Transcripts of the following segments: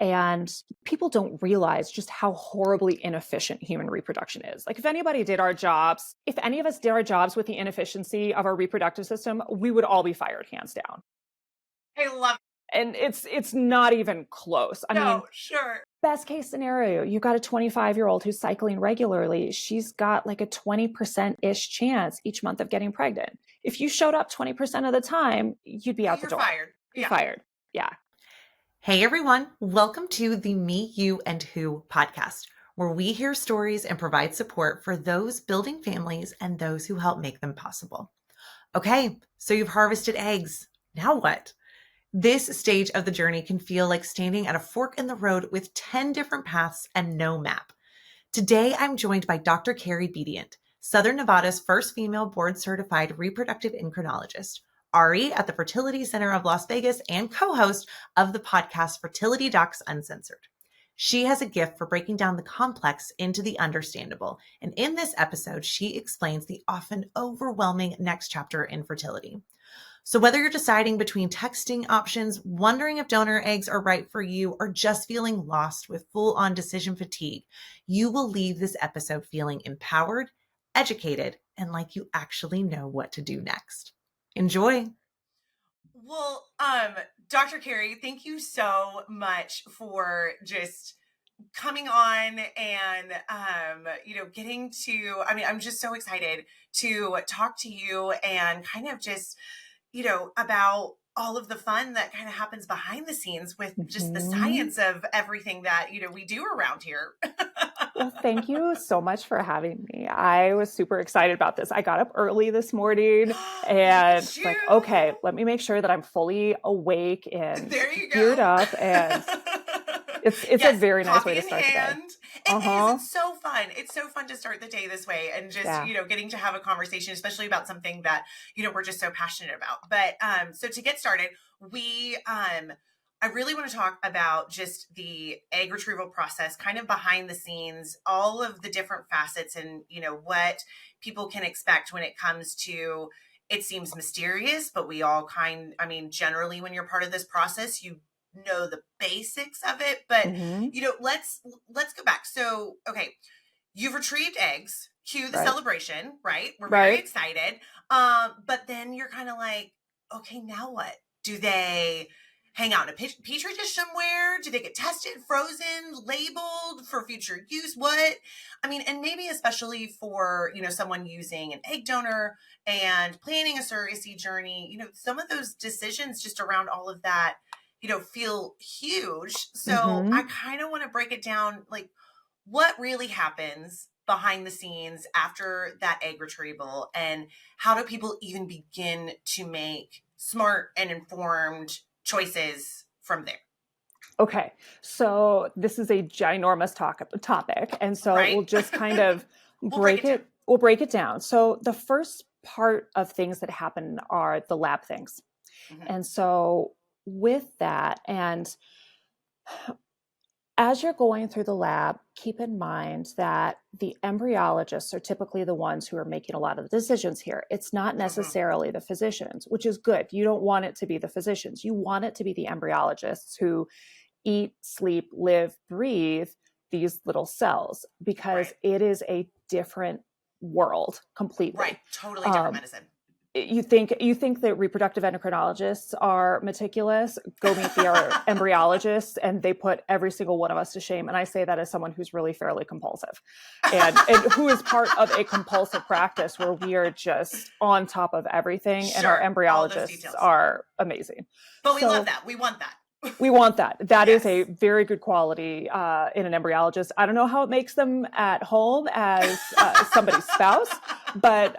And people don't realize just how horribly inefficient human reproduction is. Like if any of us did our jobs with the inefficiency of our reproductive system, we would all be fired hands down. I love it. And it's not even close. I mean, sure. best case scenario, you've got a 25-year-old who's cycling regularly. She's got like a 20%-ish chance each month of getting pregnant. If you showed up 20% of the time, you'd be out the door. You're fired. Yeah. Hey everyone, welcome to the Me, You, and Who podcast, where we hear stories and provide support for those building families and those who help make them possible. Okay, so you've harvested eggs. Now what? This stage of the journey can feel like standing at a fork in the road with 10 different paths and no map. Today, I'm joined by Dr. Carrie Bedient, Southern Nevada's first female board-certified reproductive endocrinologist, RE at the Fertility Center of Las Vegas, and co-host of the podcast Fertility Docs Uncensored. She has a gift for breaking down the complex into the understandable. And in this episode, she explains the often overwhelming next chapter in fertility. So whether you're deciding between texting options, wondering if donor eggs are right for you, or just feeling lost with full-on decision fatigue, you will leave this episode feeling empowered, educated, and like you actually know what to do next. Enjoy. Well, Dr. Carrie, thank you so much for just coming on and, getting to, I'm just so excited to talk to you and kind of just, about all of the fun that kind of happens behind the scenes with just the science of everything that, we do around here. Well, thank you so much for having me. I was super excited about this. I got up early this morning and like, okay, let me make sure that I'm fully awake and geared up. And it's yes, a very nice way to start the day. It is. It's so fun. It's so fun to start the day this way and just, getting to have a conversation, especially about something that, we're just so passionate about. But so to get started, I really want to talk about just the egg retrieval process, kind of behind the scenes, all of the different facets and, what people can expect when it comes to, it seems mysterious, but we all generally when you're part of this process, you know the basics of it, but let's go back. So, okay, you've retrieved eggs, cue the celebration, right? We're very excited. But then you're kind of like, okay, now what? Do they hang out in a petri dish somewhere? Do they get tested, frozen, labeled for future use? What? And maybe especially for, someone using an egg donor and planning a surrogacy journey, some of those decisions just around all of that, feel huge. So I kind of want to break it down, like what really happens behind the scenes after that egg retrieval and how do people even begin to make smart and informed choices from there? Okay, so this is a ginormous topic. And so we'll just kind of break it down. So the first part of things that happen are the lab things. And so with that, and as you're going through the lab, keep in mind that the embryologists are typically the ones who are making a lot of the decisions here. It's not necessarily the physicians, which is good. You don't want it to be the physicians. You want it to be the embryologists who eat, sleep, live, breathe these little cells, because it is a different world completely. Right. Totally different medicine. You think that reproductive endocrinologists are meticulous? Go meet the embryologists, and they put every single one of us to shame. And I say that as someone who's really fairly compulsive, and who is part of a compulsive practice where we are just on top of everything, and our embryologists are amazing. But we love that. We want that. We want that. That is a very good quality in an embryologist. I don't know how it makes them at home as somebody's spouse, but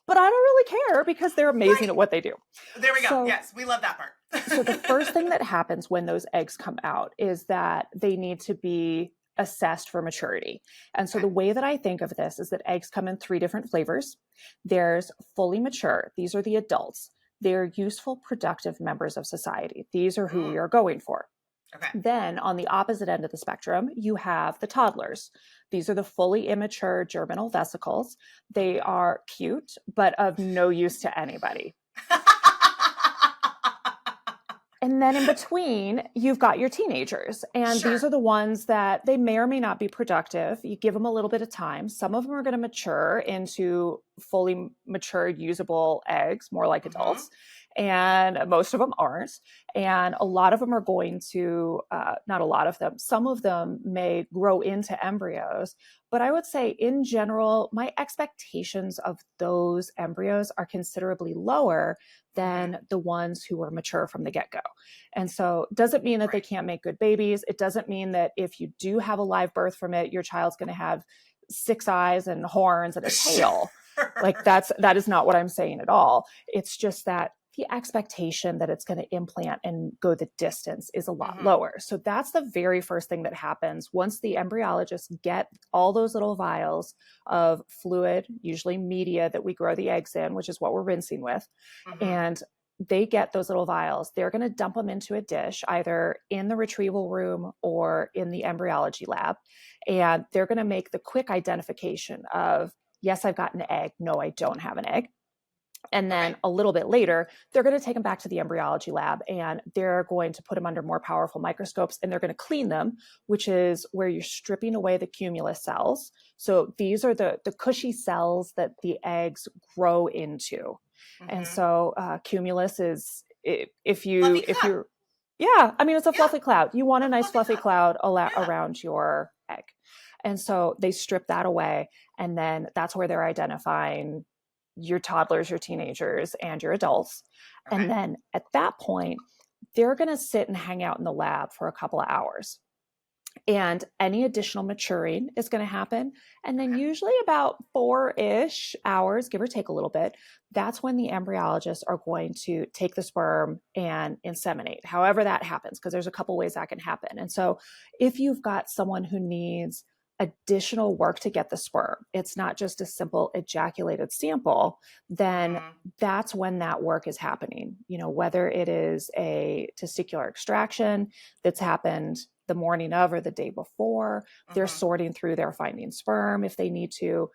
I don't really care because they're amazing at what they do. There we go. So, yes, we love that part. So the first thing that happens when those eggs come out is that they need to be assessed for maturity. And so the way that I think of this is that eggs come in 3 different flavors. There's fully mature. These are the adults. They're useful, productive members of society. These are who we are going for. Okay. Then on the opposite end of the spectrum, you have the toddlers. These are the fully immature germinal vesicles. They are cute, but of no use to anybody. And then in between, you've got your teenagers. And these are the ones that they may or may not be productive. You give them a little bit of time. Some of them are going to mature into fully matured, usable eggs, more like adults. And most of them aren't. And a lot of them are going to, not a lot of them, some of them may grow into embryos. But I would say in general, my expectations of those embryos are considerably lower than the ones who were mature from the get-go. And so it doesn't mean that they can't make good babies. It doesn't mean that if you do have a live birth from it, your child's going to have 6 eyes and horns and a tail. Like that is not what I'm saying at all. It's just that the expectation that it's going to implant and go the distance is a lot lower. So that's the very first thing that happens once the embryologists get all those little vials of fluid, usually media that we grow the eggs in, which is what we're rinsing with. And they get those little vials. They're going to dump them into a dish, either in the retrieval room or in the embryology lab. And they're going to make the quick identification of, yes, I've got an egg. No, I don't have an egg. And then a little bit later, they're going to take them back to the embryology lab and they're going to put them under more powerful microscopes and they're going to clean them, which is where you're stripping away the cumulus cells. So these are the cushy cells that the eggs grow into. And so cumulus is if you're, I mean, it's a fluffy cloud. You want a nice fluffy cloud around your egg. And so they strip that away. And then that's where they're identifying your toddlers, your teenagers, and your adults. And then at that point, they're going to sit and hang out in the lab for a couple of hours. And any additional maturing is going to happen. And then usually about 4-ish hours, give or take a little bit, that's when the embryologists are going to take the sperm and inseminate, however that happens, because there's a couple ways that can happen. And so if you've got someone who needs additional work to get the sperm, it's not just a simple ejaculated sample, then that's when that work is happening. You know, whether it is a testicular extraction that's happened the morning of or the day before, they're sorting through, they're finding sperm if they need to,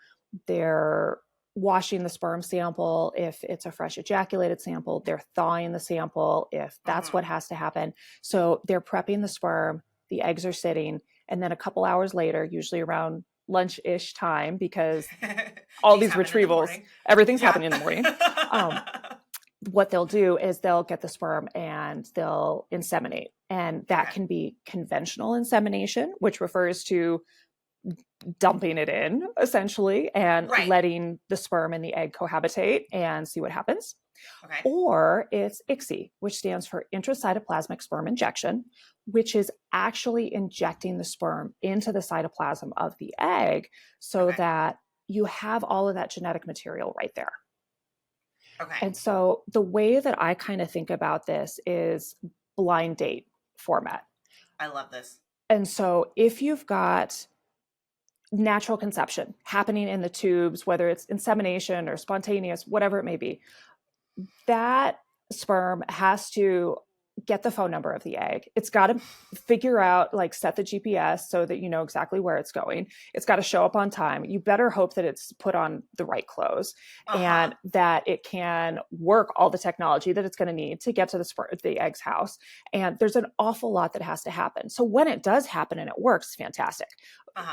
they're washing the sperm sample if it's a fresh ejaculated sample, they're thawing the sample if that's what has to happen. So they're prepping the sperm, the eggs are sitting, and then a couple hours later, usually around lunch-ish time, because all these retrievals, everything's happening in the morning. What they'll do is they'll get the sperm and they'll inseminate. And that can be conventional insemination, which refers to dumping it in essentially and letting the sperm and the egg cohabitate and see what happens. Or it's ICSI, which stands for intracytoplasmic sperm injection, which is actually injecting the sperm into the cytoplasm of the egg so that you have all of that genetic material right there. And so the way that I kind of think about this is blind date format. I love this. And so if you've got natural conception happening in the tubes, whether it's insemination or spontaneous, whatever it may be, that sperm has to get the phone number of the egg. It's got to figure out, like, set the GPS so that you know exactly where it's going. It's got to show up on time. You better hope that it's put on the right clothes and that it can work all the technology that it's going to need to get to the egg's house. And there's an awful lot that has to happen. So when it does happen and it works, fantastic.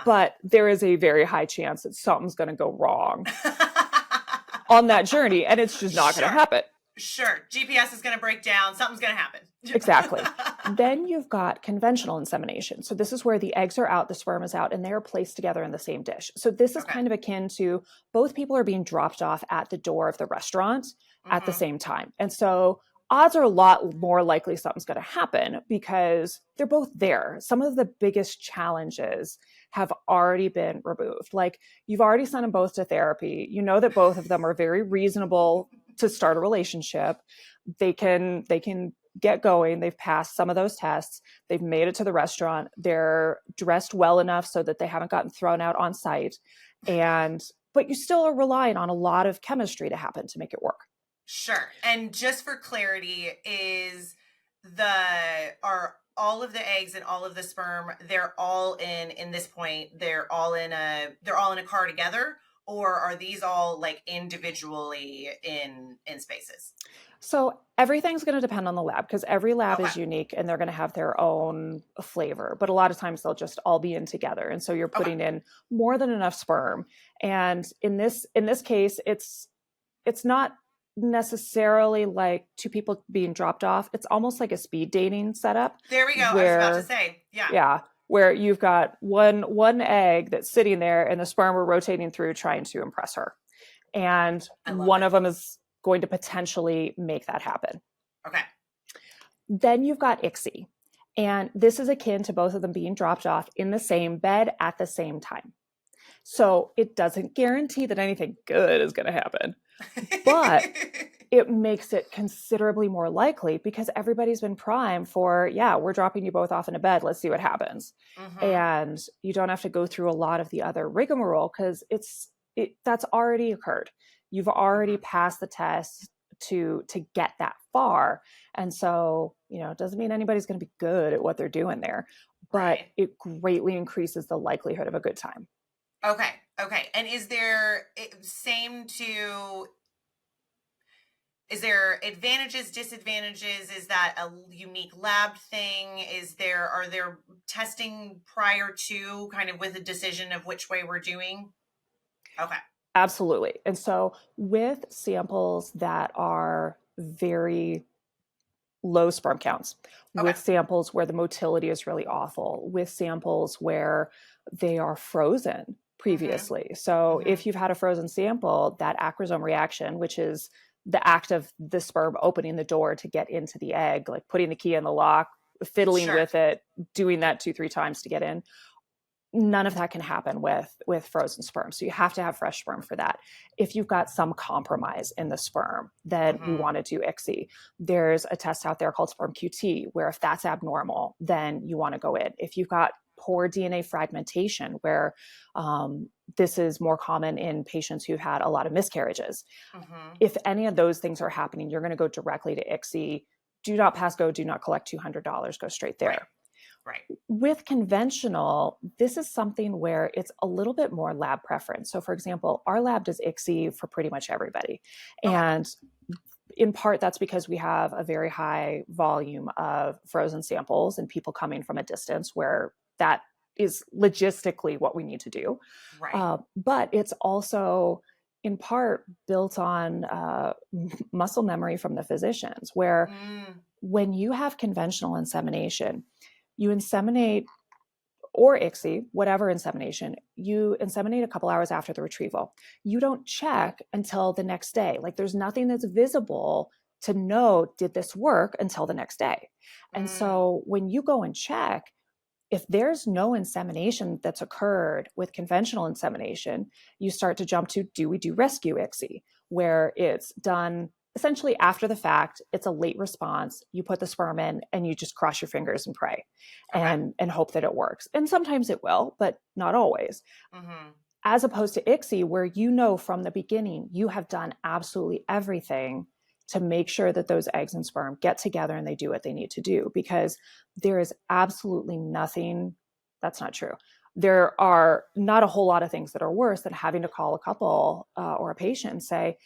But there is a very high chance that something's going to go wrong on that journey, and it's just not going to happen. Sure. GPS is going to break down. Something's going to happen. Exactly. Then you've got conventional insemination. So this is where the eggs are out, the sperm is out, and they're placed together in the same dish. So this is kind of akin to both people are being dropped off at the door of the restaurant at the same time. And so odds are a lot more likely something's going to happen because they're both there. Some of the biggest challenges have already been removed. Like, you've already sent them both to therapy. You know that both of them are very reasonable to start a relationship. They can get going. They've passed some of those tests. They've made it to the restaurant. They're dressed well enough so that they haven't gotten thrown out on site. But you still are relying on a lot of chemistry to happen to make it work. Sure. And just for clarity, are all of the eggs and all of the sperm, they're all in this point, they're all in a car together? Or are these all like individually in spaces? So everything's going to depend on the lab because every lab Okay. is unique and they're going to have their own flavor. But a lot of times they'll just all be in together, and so you're Okay. putting in more than enough sperm. And in this case, it's not necessarily like two people being dropped off. It's almost like a speed dating setup There we go. I was about to where, say, yeah. yeah, where you've got one egg that's sitting there and the sperm are rotating through trying to impress her. And I love one it. of them is going to potentially make that happen. Okay. Then you've got ICSI. And this is akin to both of them being dropped off in the same bed at the same time. So it doesn't guarantee that anything good is going to happen, but it makes it considerably more likely because everybody's been primed for, yeah, we're dropping you both off in a bed. Let's see what happens. Mm-hmm. And you don't have to go through a lot of the other rigmarole because that's already occurred. You've already passed the test to get that far. And so, it doesn't mean anybody's going to be good at what they're doing there, but Right. it greatly increases the likelihood of a good time. Okay. And is there advantages, disadvantages? Is that a unique lab thing? Are there testing prior to kind of with a decision of which way we're doing? Okay. Absolutely. And so with samples that are very low sperm counts, Okay. with samples where the motility is really awful, with samples where they are frozen previously. So if you've had a frozen sample, that acrosome reaction, which is the act of the sperm opening the door to get into the egg, like putting the key in the lock, fiddling Sure. with it, doing that 2-3 times to get in, none of that can happen with frozen sperm. So you have to have fresh sperm for that. If you've got some compromise in the sperm, then we want to do ICSI. There's a test out there called sperm QT, where if that's abnormal, then you want to go in. If you've got poor DNA fragmentation, where this is more common in patients who've had a lot of miscarriages. If any of those things are happening, you're going to go directly to ICSI. Do not pass go, do not collect $200, go straight there. Right. With conventional, this is something where it's a little bit more lab preference. So for example, our lab does ICSI for pretty much everybody. Okay. And in part, that's because we have a very high volume of frozen samples and people coming from a distance where that is logistically what we need to do. Right. But it's also in part built on muscle memory from the physicians, where when you have conventional insemination, you inseminate, or ICSI, whatever insemination, you inseminate a couple hours after the retrieval. You don't check until the next day. Like there's nothing that's visible to know, did this work, until the next day. And so when you go and check, if there's no insemination that's occurred with conventional insemination, you start to jump to, do we do rescue ICSI, where it's done essentially after the fact. It's a late response. You put the sperm in and you just cross your fingers and pray and hope that it works. And sometimes it will, but not always. As opposed to ICSI, where from the beginning, you have done absolutely everything to make sure that those eggs and sperm get together and they do what they need to do, because there is absolutely nothing. That's not true. There are not a whole lot of things that are worse than having to call a couple or a patient and say,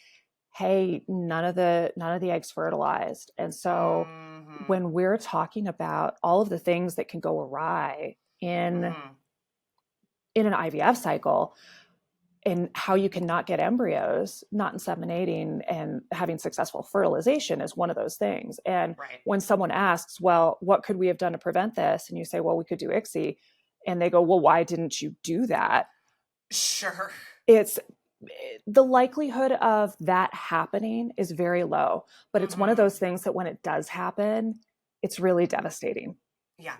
hey, none of the eggs fertilized. And so when we're talking about all of the things that can go awry in an IVF cycle, and how you cannot get embryos, not inseminating and having successful fertilization is one of those things. And when someone asks, well, what could we have done to prevent this? And you say, well, we could do ICSI. And they go, well, why didn't you do that? Sure. It's the likelihood of that happening is very low, but it's one of those things that when it does happen, it's really devastating.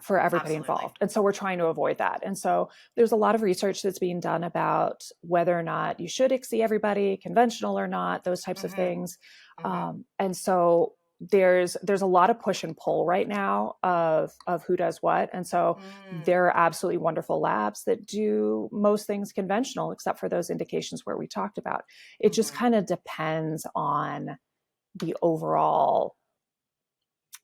For everybody involved. And so we're trying to avoid that. And so there's a lot of research that's being done about whether or not you should ICSI everybody, conventional or not, those types of things. And so there's a lot of push and pull right now of who does what. And so there are absolutely wonderful labs that do most things conventional, except for those indications where we talked about. It just kind of depends on the overall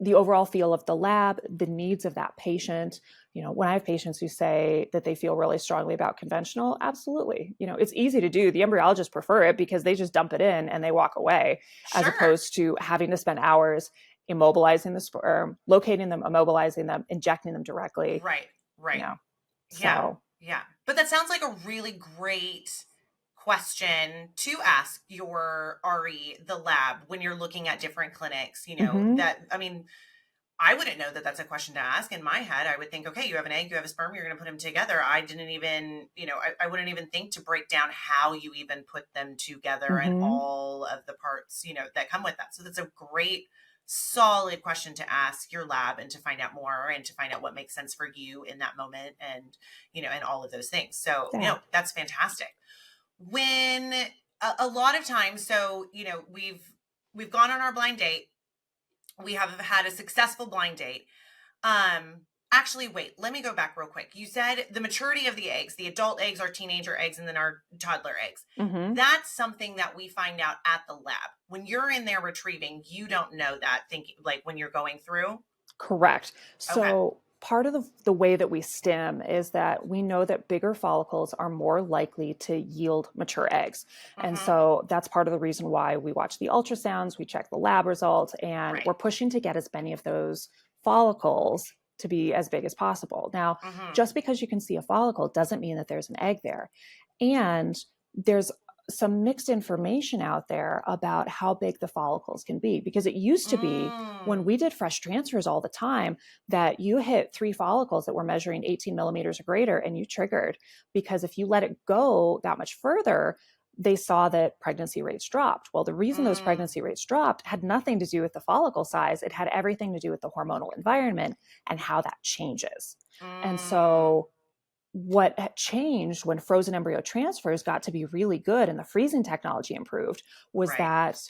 the overall feel of the lab, the needs of that patient. When I have patients who say that they feel really strongly about conventional, absolutely. It's easy to do. The embryologists prefer it because they just dump it in and they walk away, as opposed to having to spend hours immobilizing the sperm, locating them, immobilizing them, injecting them directly. Right. So yeah. But that sounds like a really great question to ask your RE, the lab, when you're looking at different clinics. I wouldn't know that that's a question to ask. In my head, I would think, okay, you have an egg, you have a sperm, you're going to put them together. I didn't even, I wouldn't even think to break down how you even put them together and all of the parts, that come with that. So that's a great, solid question to ask your lab and to find out more and to find out what makes sense for you in that moment and, and all of those things. So, that's fantastic. When a lot of times, so, we've gone on our blind date. We have had a successful blind date. Actually, wait, let me go back real quick. You said the maturity of the eggs, the adult eggs, our teenager eggs, and then our toddler eggs. That's something that we find out at the lab. When you're in there retrieving, you don't know that, thinking like when you're going through? Correct. So part of the way that we stim is that we know that bigger follicles are more likely to yield mature eggs. And so that's part of the reason why we watch the ultrasounds, we check the lab results, and we're pushing to get as many of those follicles to be as big as possible. Now, just because you can see a follicle doesn't mean that there's an egg there. And there's some mixed information out there about how big the follicles can be, because it used to be when we did fresh transfers all the time that you hit 3 follicles that were measuring 18 millimeters or greater and you triggered, because if you let it go that much further, they saw that pregnancy rates dropped. Well, the reason those pregnancy rates dropped had nothing to do with the follicle size. It had everything to do with the hormonal environment and how that changes. And so what had changed when frozen embryo transfers got to be really good and the freezing technology improved was that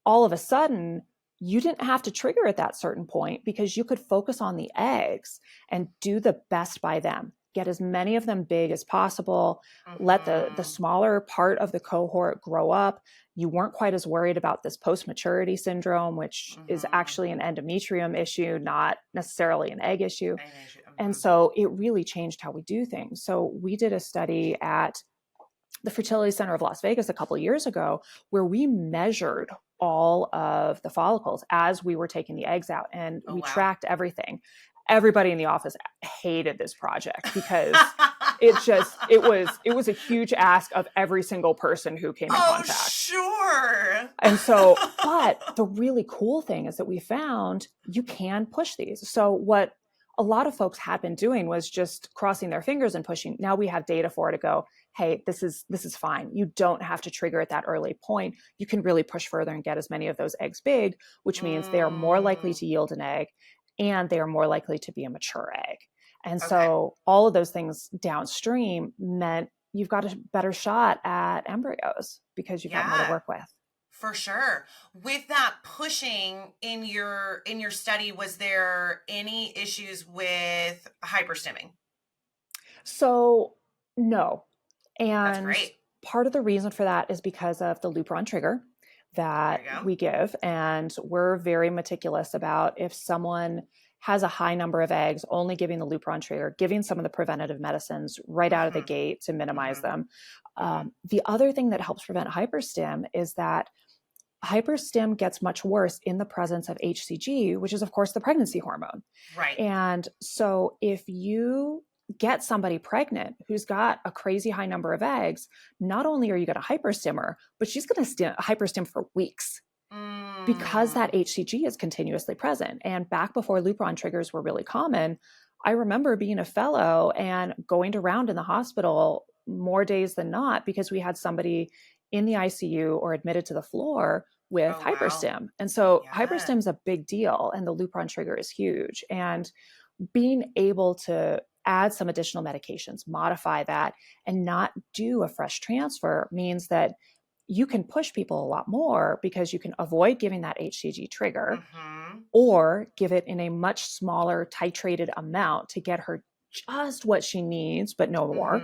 all of a sudden you didn't have to trigger at that certain point, because you could focus on the eggs and do the best by them, get as many of them big as possible, let the smaller part of the cohort grow up. You weren't quite as worried about this post-maturity syndrome, which is actually an endometrium issue, not necessarily an egg issue. And so it really changed how we do things. So we did a study at the Fertility Center of Las Vegas a couple of years ago where we measured all of the follicles as we were taking the eggs out, and we tracked everything. Everybody in the office hated this project because it was a huge ask of every single person who came in contact. Sure. And so, but the really cool thing is that we found you can push these. So what a lot of folks had been doing was just crossing their fingers and pushing. Now we have data for it to go, hey, this is fine. You don't have to trigger at that early point. You can really push further and get as many of those eggs big, which means they are more likely to yield an egg and they are more likely to be a mature egg. And so all of those things downstream meant you've got a better shot at embryos because you've got more to work with. For sure. With that pushing in your study, was there any issues with hyperstimming? So no. And that's great. Part of the reason for that is because of the Lupron trigger that we give. And we're very meticulous about, if someone has a high number of eggs, only giving the Lupron trigger, giving some of the preventative medicines right out of the gate to minimize them. The other thing that helps prevent hyperstim is that hyperstim gets much worse in the presence of HCG, which is, of course, the pregnancy hormone. Right. And so if you get somebody pregnant who's got a crazy high number of eggs, not only are you going to hyperstim her, but she's going to hyperstim for weeks because that HCG is continuously present. And back before Lupron triggers were really common, I remember being a fellow and going around in the hospital more days than not because we had somebody in the ICU or admitted to the floor with hyperstim. And so hyperstim is a big deal, and the Lupron trigger is huge. And being able to add some additional medications, modify that, and not do a fresh transfer means that you can push people a lot more because you can avoid giving that HCG trigger or give it in a much smaller titrated amount to get her just what she needs, but no more.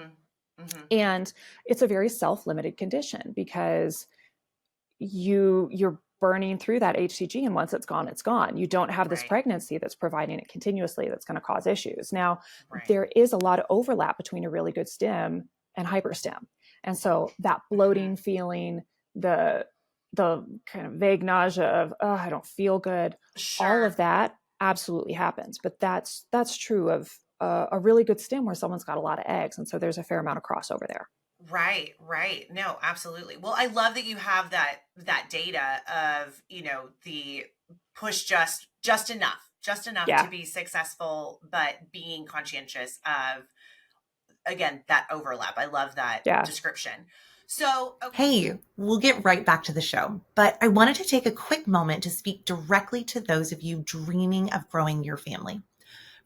And it's a very self-limited condition because you're burning through that HCG, and once it's gone, it's gone. You don't have this Right. pregnancy that's providing it continuously that's going to cause issues. Now, Right. there is a lot of overlap between a really good stim and hyperstim. And so that bloating feeling, the kind of vague nausea of, oh, I don't feel good, all of that absolutely happens. But that's true of a really good stim where someone's got a lot of eggs. And so there's a fair amount of crossover there. Right, right. No, absolutely. Well, I love that you have that data of, the push just enough to be successful, but being conscientious of, again, that overlap. I love that description. So, okay. Hey, we'll get right back to the show, but I wanted to take a quick moment to speak directly to those of you dreaming of growing your family.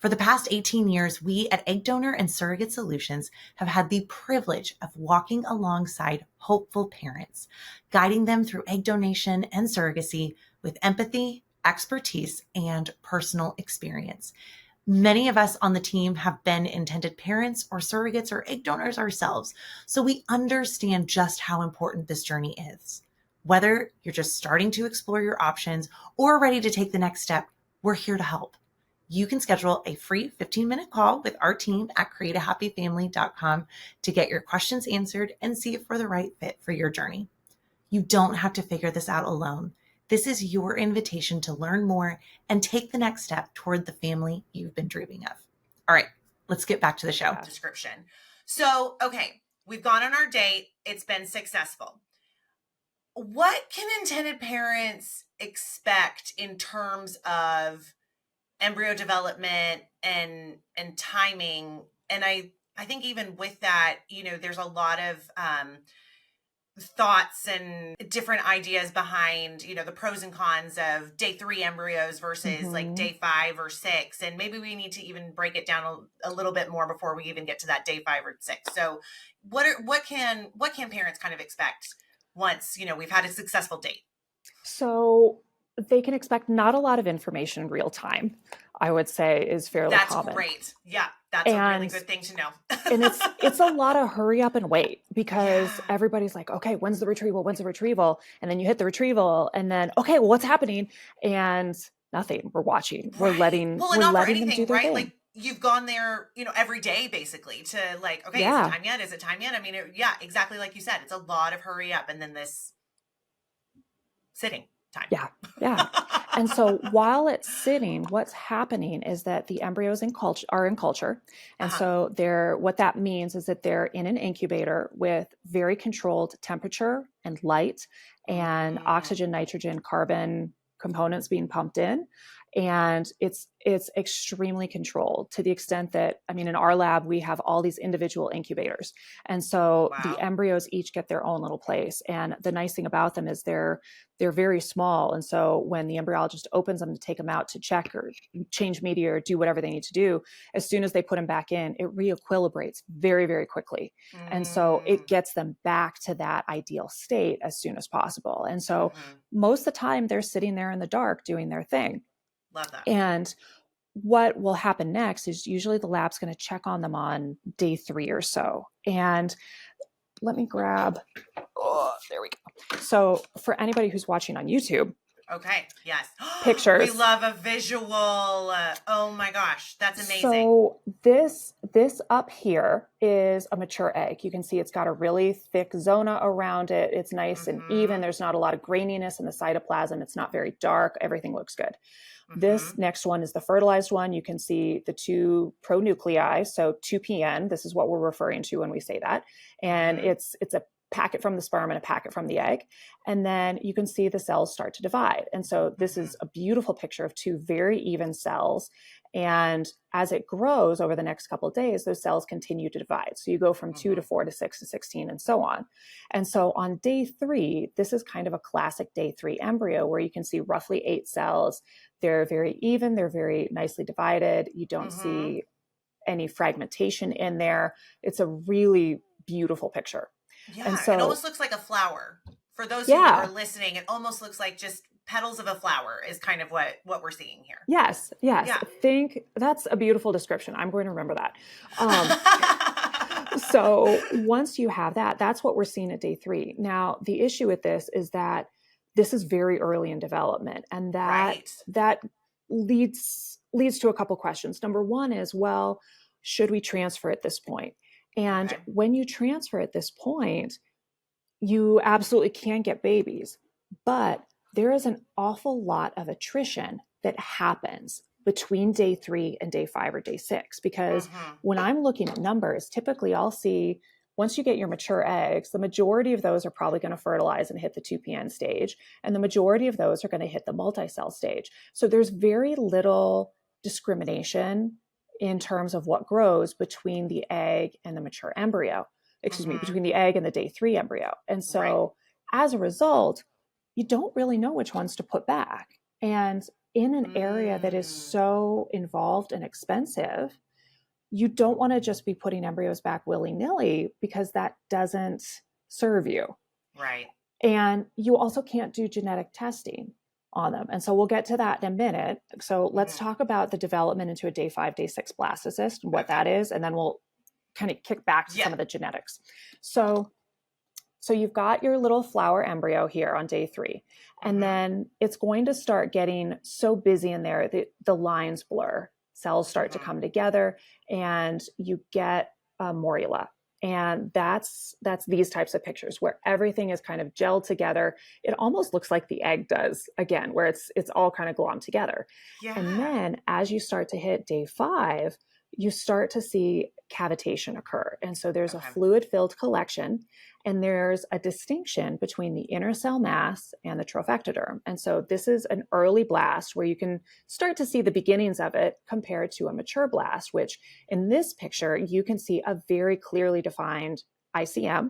For the past 18 years, we at Egg Donor and Surrogate Solutions have had the privilege of walking alongside hopeful parents, guiding them through egg donation and surrogacy with empathy, expertise, and personal experience. Many of us on the team have been intended parents or surrogates or egg donors ourselves, so we understand just how important this journey is. Whether you're just starting to explore your options or ready to take the next step, we're here to help. You can schedule a free 15-minute call with our team at createahappyfamily.com to get your questions answered and see if we're the right fit for your journey. You don't have to figure this out alone. This is your invitation to learn more and take the next step toward the family you've been dreaming of. All right, let's get back to the show. Description. So, okay, we've gone on our date. It's been successful. What can intended parents expect in terms of embryo development and timing? And I think even with that, there's a lot of thoughts and different ideas behind, the pros and cons of day 3 embryos versus like day 5 or 6. And maybe we need to even break it down a little bit more before we even get to that day 5 or 6. So what can parents kind of expect once, we've had a successful date? So they can expect not a lot of information in real time, I would say, is fairly common. That's great. Yeah, that's a really good thing to know. And it's a lot of hurry up and wait, because everybody's like, okay, when's the retrieval? When's the retrieval? And then you hit the retrieval and then, okay, well, what's happening? And nothing. We're watching. We're letting them do their thing. Like, you've gone there, every day basically to like, okay, is it time yet? Is it time yet? I mean, exactly like you said, it's a lot of hurry up and then this sitting time. Yeah. And so while it's sitting, what's happening is that the embryos are in culture. And so what that means is that they're in an incubator with very controlled temperature and light and oxygen, nitrogen, carbon components being pumped in. And it's extremely controlled to the extent that, I mean, in our lab, we have all these individual incubators. And so the embryos each get their own little place. And the nice thing about them is they're very small. And so when the embryologist opens them to take them out to check or change media or do whatever they need to do, as soon as they put them back in, it re-equilibrates very, very quickly. And so it gets them back to that ideal state as soon as possible. And so most of the time they're sitting there in the dark doing their thing. Love that. And what will happen next is usually the lab's going to check on them on day 3 or so. And let me grab, there we go. So for anybody who's watching on YouTube. Okay. Yes. Pictures. We love a visual. Oh my gosh. That's amazing. So this up here is a mature egg. You can see it's got a really thick zona around it. It's nice and even. There's not a lot of graininess in the cytoplasm. It's not very dark. Everything looks good. This next one is the fertilized one. You can see the 2 pronuclei, so 2PN. This is what we're referring to when we say that. And it's a packet from the sperm and a packet from the egg. And then you can see the cells start to divide. And so this is a beautiful picture of 2 very even cells. And as it grows over the next couple of days, those cells continue to divide. So you go from 2 to 4 to 6 to 16 and so on. And so on day 3, this is kind of a classic day 3 embryo where you can see roughly 8 cells. They're very even. They're very nicely divided. You don't see any fragmentation in there. It's a really beautiful picture. Yeah, and so, it almost looks like a flower. For those who are listening, it almost looks like just petals of a flower is kind of what we're seeing here. Yes. Yeah. Think that's a beautiful description. I'm going to remember that. So once you have that, that's what we're seeing at day 3. Now, the issue with this is that this is very early in development. And Right. that leads to a couple questions. Number one is, well, should we transfer at this point? And Okay. when you transfer at this point, you absolutely can get babies, but there is an awful lot of attrition that happens between day 3 and day 5 or day 6. Because when I'm looking at numbers, typically I'll see, once you get your mature eggs, the majority of those are probably going to fertilize and hit the 2PN stage. And the majority of those are going to hit the multicell stage. So there's very little discrimination in terms of what grows between the egg and the mature embryo. Between the egg and the day 3 embryo. And so as a result, you don't really know which ones to put back. And in an area that is so involved and expensive, you don't want to just be putting embryos back willy-nilly, because that doesn't serve you. Right. And you also can't do genetic testing on them. And so we'll get to that in a minute. So let's talk about the development into a day 5, day 6 blastocyst and what that is. And then we'll kind of kick back to some of the genetics. So you've got your little flower embryo here on day 3, and then it's going to start getting so busy in there that the lines blur, cells start to come together, and you get a morula. And that's these types of pictures where everything is kind of gelled together. It almost looks like the egg does, again, where it's all kind of glommed together. Yeah. And then as you start to hit day 5, you start to see cavitation occur. And so there's a fluid-filled collection, and there's a distinction between the inner cell mass and the trophectoderm. And so this is an early blast where you can start to see the beginnings of it compared to a mature blast, which in this picture, you can see a very clearly defined ICM,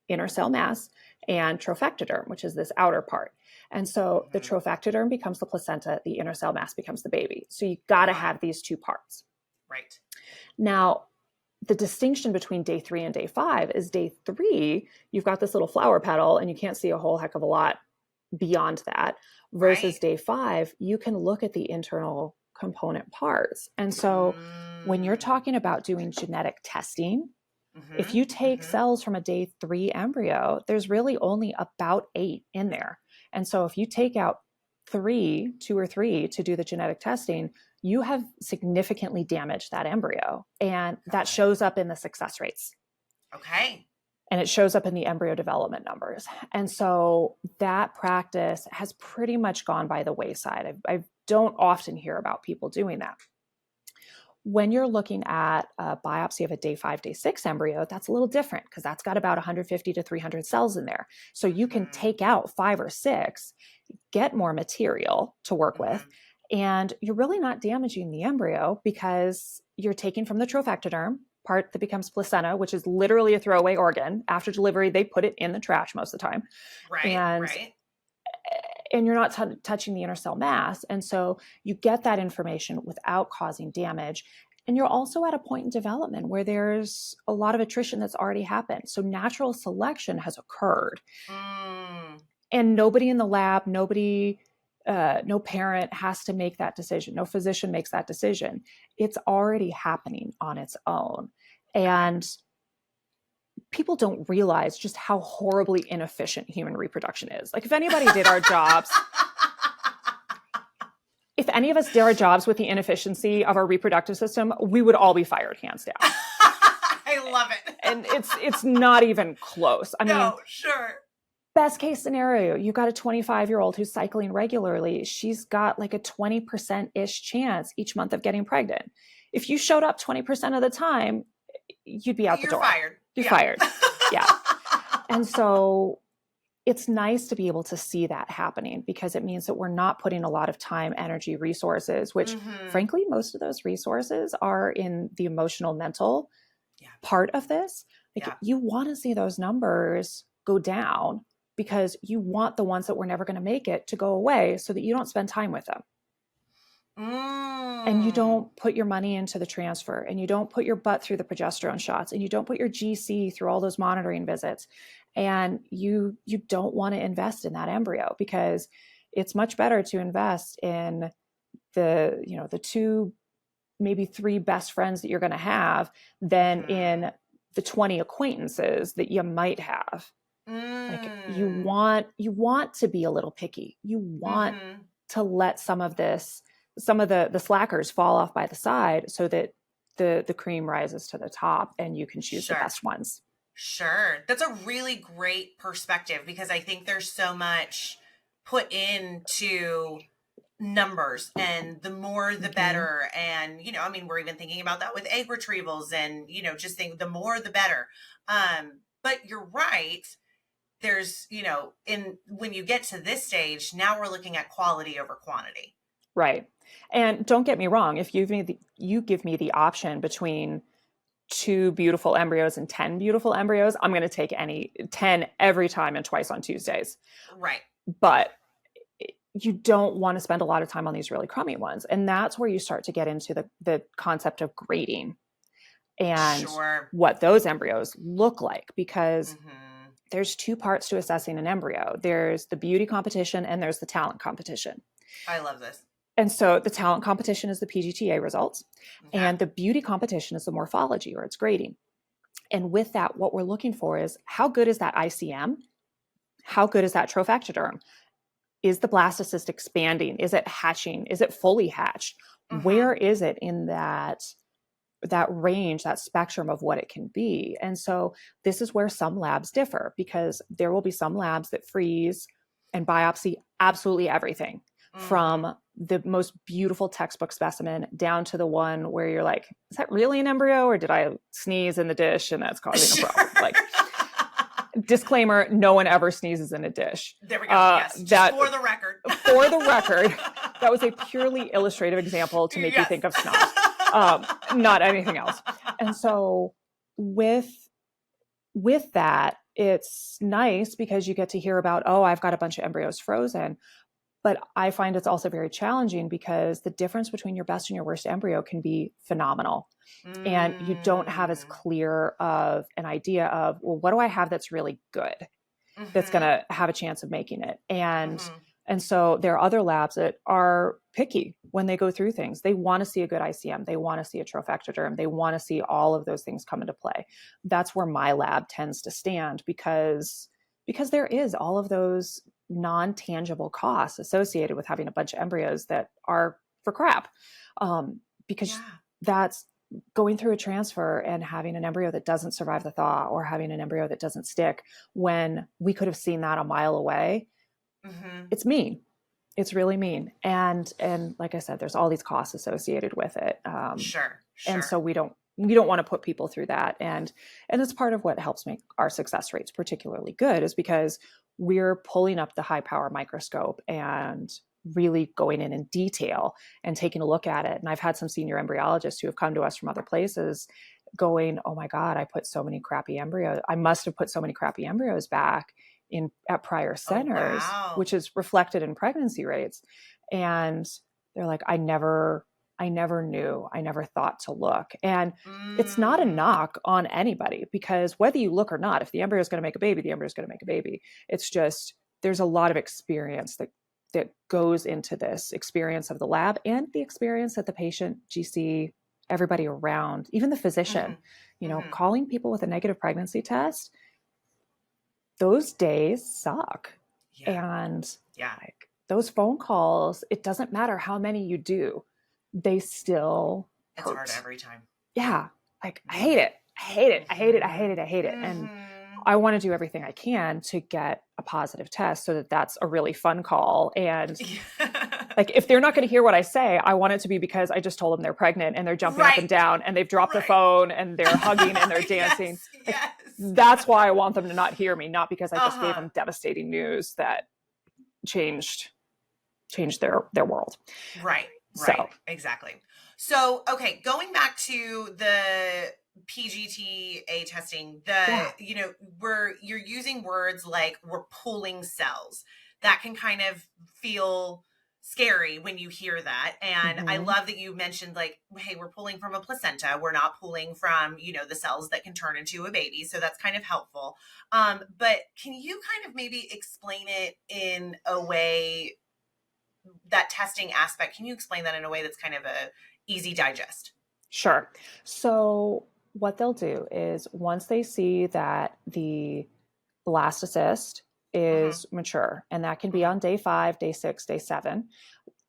inner cell mass, and trophectoderm, which is this outer part. And so the trophectoderm becomes the placenta, the inner cell mass becomes the baby. So you got to have these two parts. Right. Now, the distinction between day 3 and day 5 is day 3, you've got this little flower petal and you can't see a whole heck of a lot beyond that, versus day 5, you can look at the internal component parts. And so when you're talking about doing genetic testing, if you take cells from a day 3 embryo, there's really only about 8 in there. And so if you take out 2 or 3 to do the genetic testing, you have significantly damaged that embryo. And that shows up in the success rates. Okay. And it shows up in the embryo development numbers. And so that practice has pretty much gone by the wayside. I don't often hear about people doing that. When you're looking at a biopsy of a day 5, day 6 embryo, that's a little different, because that's got about 150 to 300 cells in there. So you can take out 5 or 6, get more material to work with, and you're really not damaging the embryo, because you're taking from the trophectoderm, part that becomes placenta, which is literally a throwaway organ. After delivery, they put it in the trash most of the time. Right. And you're not touching the inner cell mass. And so you get that information without causing damage. And you're also at a point in development where there's a lot of attrition that's already happened. So natural selection has occurred. And nobody in the lab, no parent has to make that decision. No physician makes that decision. It's already happening on its own. And people don't realize just how horribly inefficient human reproduction is. Like, if anybody did our jobs, if any of us did our jobs with the inefficiency of our reproductive system, we would all be fired, hands down. I love it. And it's not even close. I mean, sure. Best case scenario, you've got a 25-year-old who's cycling regularly. She's got like a 20%-ish chance each month of getting pregnant. If you showed up 20% of the time, you'd be out the door. You're fired. Yeah. And so it's nice to be able to see that happening, because it means that we're not putting a lot of time, energy, resources, which frankly, most of those resources are in the emotional, mental part of this. Like, you want to see those numbers go down, because you want the ones that were never going to make it to go away, so that you don't spend time with them. And you don't put your money into the transfer, and you don't put your butt through the progesterone shots, and you don't put your GC through all those monitoring visits. And you don't want to invest in that embryo, because it's much better to invest in the 2, maybe 3 best friends that you're going to have than in the 20 acquaintances that you might have. Like Mm. you want to be a little picky. You want Mm-hmm. to let some of the slackers fall off by the side so that the cream rises to the top and you can choose the Sure. best ones. Sure. That's a really great perspective because I think there's so much put into numbers, and the more the Mm-hmm. better. And I mean, we're even thinking about that with egg retrievals, and just think the more the better. But you're right. There's in when you get to this stage, now we're looking at quality over quantity. Right. And don't get me wrong, if you give me the option between two beautiful embryos and 10 beautiful embryos, I'm going to take any 10 every time and twice on Tuesdays. Right. But you don't want to spend a lot of time on these really crummy ones. And that's where you start to get into the concept of grading and Sure. what those embryos look like, because Mm-hmm. there's two parts to assessing an embryo. There's the beauty competition and there's the talent competition. I love this. And so the talent competition is the PGTA results, Okay. and the beauty competition is the morphology, or its grading. And with that, what we're looking for is how good is that ICM? How good is that trophectoderm? Is the blastocyst expanding? Is it hatching? Is it fully hatched? Mm-hmm. Where is it in that range, that spectrum of what it can be? And so this is where some labs differ, because there will be some labs that freeze and biopsy absolutely everything, Mm-hmm. from the most beautiful textbook specimen down to the one where you're like, is that really an embryo, or did I sneeze in the dish and that's causing a Sure. problem? Like, disclaimer, no one ever sneezes in a dish. There we go. Yes, just That for the record. for the record, that was a purely illustrative example to make you Yes. think of snot, not anything else. And so with that, it's nice because you get to hear about, oh, I've got a bunch of embryos frozen. But I find it's also very challenging because the difference between your best and your worst embryo can be phenomenal. And you don't have as Mm. clear of an idea of, well, what do I have that's really good, that's going Mm-hmm. to have a chance of making it? Mm-hmm. And so there are other labs that are picky when they go through things. They want to see a good ICM. They want to see a trophectoderm. They want to see all of those things come into play. That's where my lab tends to stand, because there is all of those non-tangible costs associated with having a bunch of embryos that are for crap. Because Yeah. that's going through a transfer and having an embryo that doesn't survive the thaw, or having an embryo that doesn't stick when we could have seen that a mile away. Mm-hmm. It's mean. It's really mean. And like I said, there's all these costs associated with it. Sure. And so Sure. we don't want to put people through that. And it's part of what helps make our success rates particularly good, is because we're pulling up the high power microscope and really going in detail and taking a look at it. And I've had some senior embryologists who have come to us from other places going, oh my God, I put so many crappy embryos. I must have put so many crappy embryos back at prior Oh, centers, wow. which is reflected in pregnancy rates. And they're like, I never knew, I never thought to look. And it's not a Mm. knock on anybody, because whether you look or not, if the embryo is going to make a baby, the embryo is going to make a baby. It's just, there's a lot of experience that goes into this experience of the lab, and the experience that the patient, GC, everybody around, even the physician, Mm-hmm. Mm-hmm. calling people with a negative pregnancy test, those days suck. Yeah. And Yeah. like those phone calls, it doesn't matter how many you do, they still It's hard hurt. every time. Yeah. Like I hate it. I hate it. I hate it. I hate it. I hate it. And Mm-hmm. I want to do everything I can to get a positive test so that that's a really fun call. And like, if they're not going to hear what I say, I want it to be because I just told them they're pregnant and they're jumping up and down and they've dropped the phone and they're hugging and they're dancing. Yes, Like, yes. that's why I want them to not hear me, not because I just gave Uh-huh. them devastating news that changed their world. Right. So Exactly. So, okay, going back to the PGTA testing, you're using words like we're pulling cells. That can kind of feel scary when you hear that. And I love that you mentioned, like, hey, we're pulling from a placenta. We're not pulling from, the cells that can turn into a baby. So that's kind of helpful. But can you kind of maybe explain it in a way, that testing aspect? Can you explain that in a way that's kind of a easy digest? Sure. So what they'll do is, once they see that the blastocyst Mhm. is mature, and that can be Mhm. on day 5, day 6, day 7.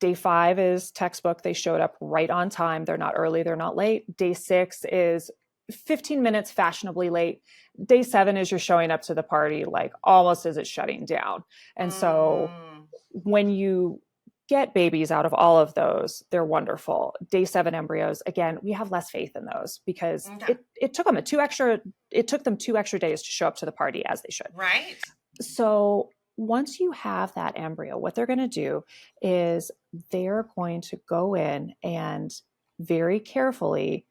Day 5 is textbook. They showed up right on time. They're not early, they're not late. Day 6 is 15 minutes fashionably late. Day 7 is you're showing up to the party like almost as it's shutting down. And so Mm. when you get babies out of all of those, they're wonderful. Day 7 embryos, again, we have less faith in those because Okay. it took them 2 extra days to show up to the party as they should. Right. So once you have that embryo, what they're going to do is they're going to go in and very carefully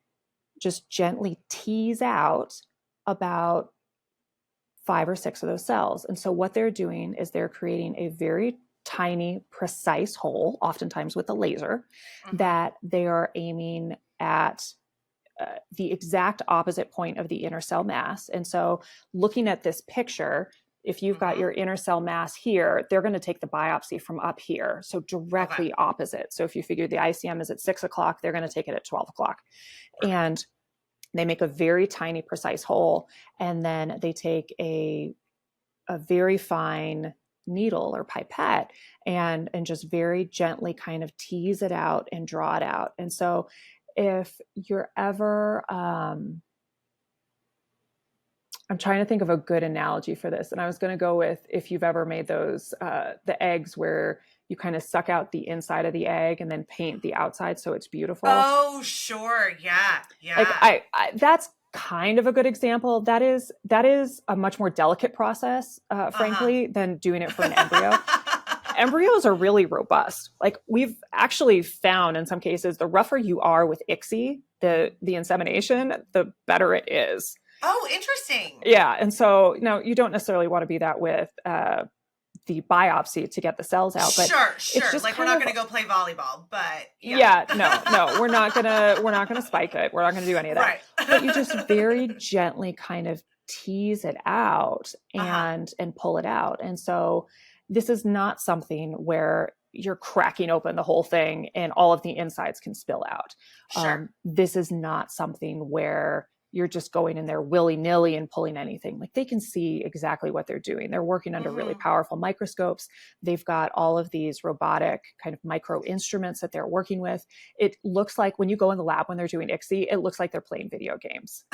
just gently tease out about 5 or 6 of those cells. And so what they're doing is they're creating a very tiny, precise hole, oftentimes with a laser, Mhm. that they are aiming at the exact opposite point of the inner cell mass. And so looking at this picture, if you've got Mhm. your inner cell mass here, they're going to take the biopsy from up here. So directly Okay. opposite. So if you figure the ICM is at 6 o'clock, they're going to take it at 12 o'clock. And they make a very tiny, precise hole. And then they take a very fine needle or pipette and just very gently kind of tease it out and draw it out. And so if you're ever I'm trying to think of a good analogy for this, and I was going to go with if you've ever made those the eggs where you kind of suck out the inside of the egg and then paint the outside so it's beautiful. Oh, sure. Yeah. Like Yeah. I that's kind of a good example. That is a much more delicate process, frankly, than doing it for an embryo. Embryos are really robust. Like we've actually found in some cases, the rougher you are with ICSI, the insemination, the better it is. Oh, interesting. Yeah. And so, no, you don't necessarily want to be that with the biopsy to get the cells out, but Sure. it's just Like we're not going to go play volleyball, but yeah. no, we're not gonna spike it. We're not gonna do any of that. Right. But you just very gently kind of tease it out Uh-huh. and pull it out. And so this is not something where you're cracking open the whole thing and all of the insides can spill out. Sure. This is not something where you're just going in there willy-nilly and pulling anything. Like they can see exactly what they're doing. They're working under really Mhm. powerful microscopes. They've got all of these robotic kind of micro instruments that they're working with. It looks like when you go in the lab when they're doing ICSI, it looks like they're playing video games.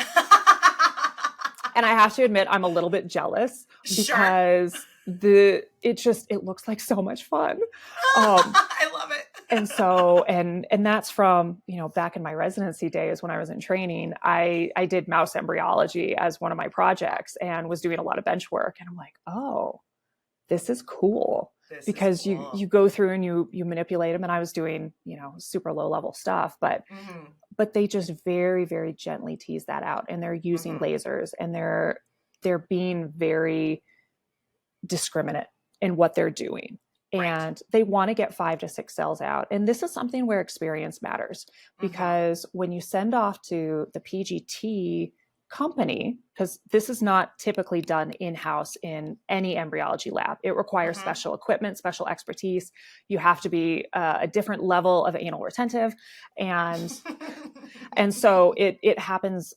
And I have to admit, I'm a little bit jealous Sure. because it looks like so much fun. I love it. And so, and that's from, back in my residency days when I was in training, I did mouse embryology as one of my projects and was doing a lot of bench work. And I'm like, oh, this is cool. This Because is cool. you go through and you manipulate them. And I was doing, super low level stuff, but they just very, very gently tease that out. And they're using lasers and they're being very discriminate in what they're doing. And they want to get 5 to 6 cells out. And this is something where experience matters because when you send off to the PGT company, because this is not typically done in-house in any embryology lab, it requires special equipment, special expertise. You have to be a different level of anal retentive. And so it happens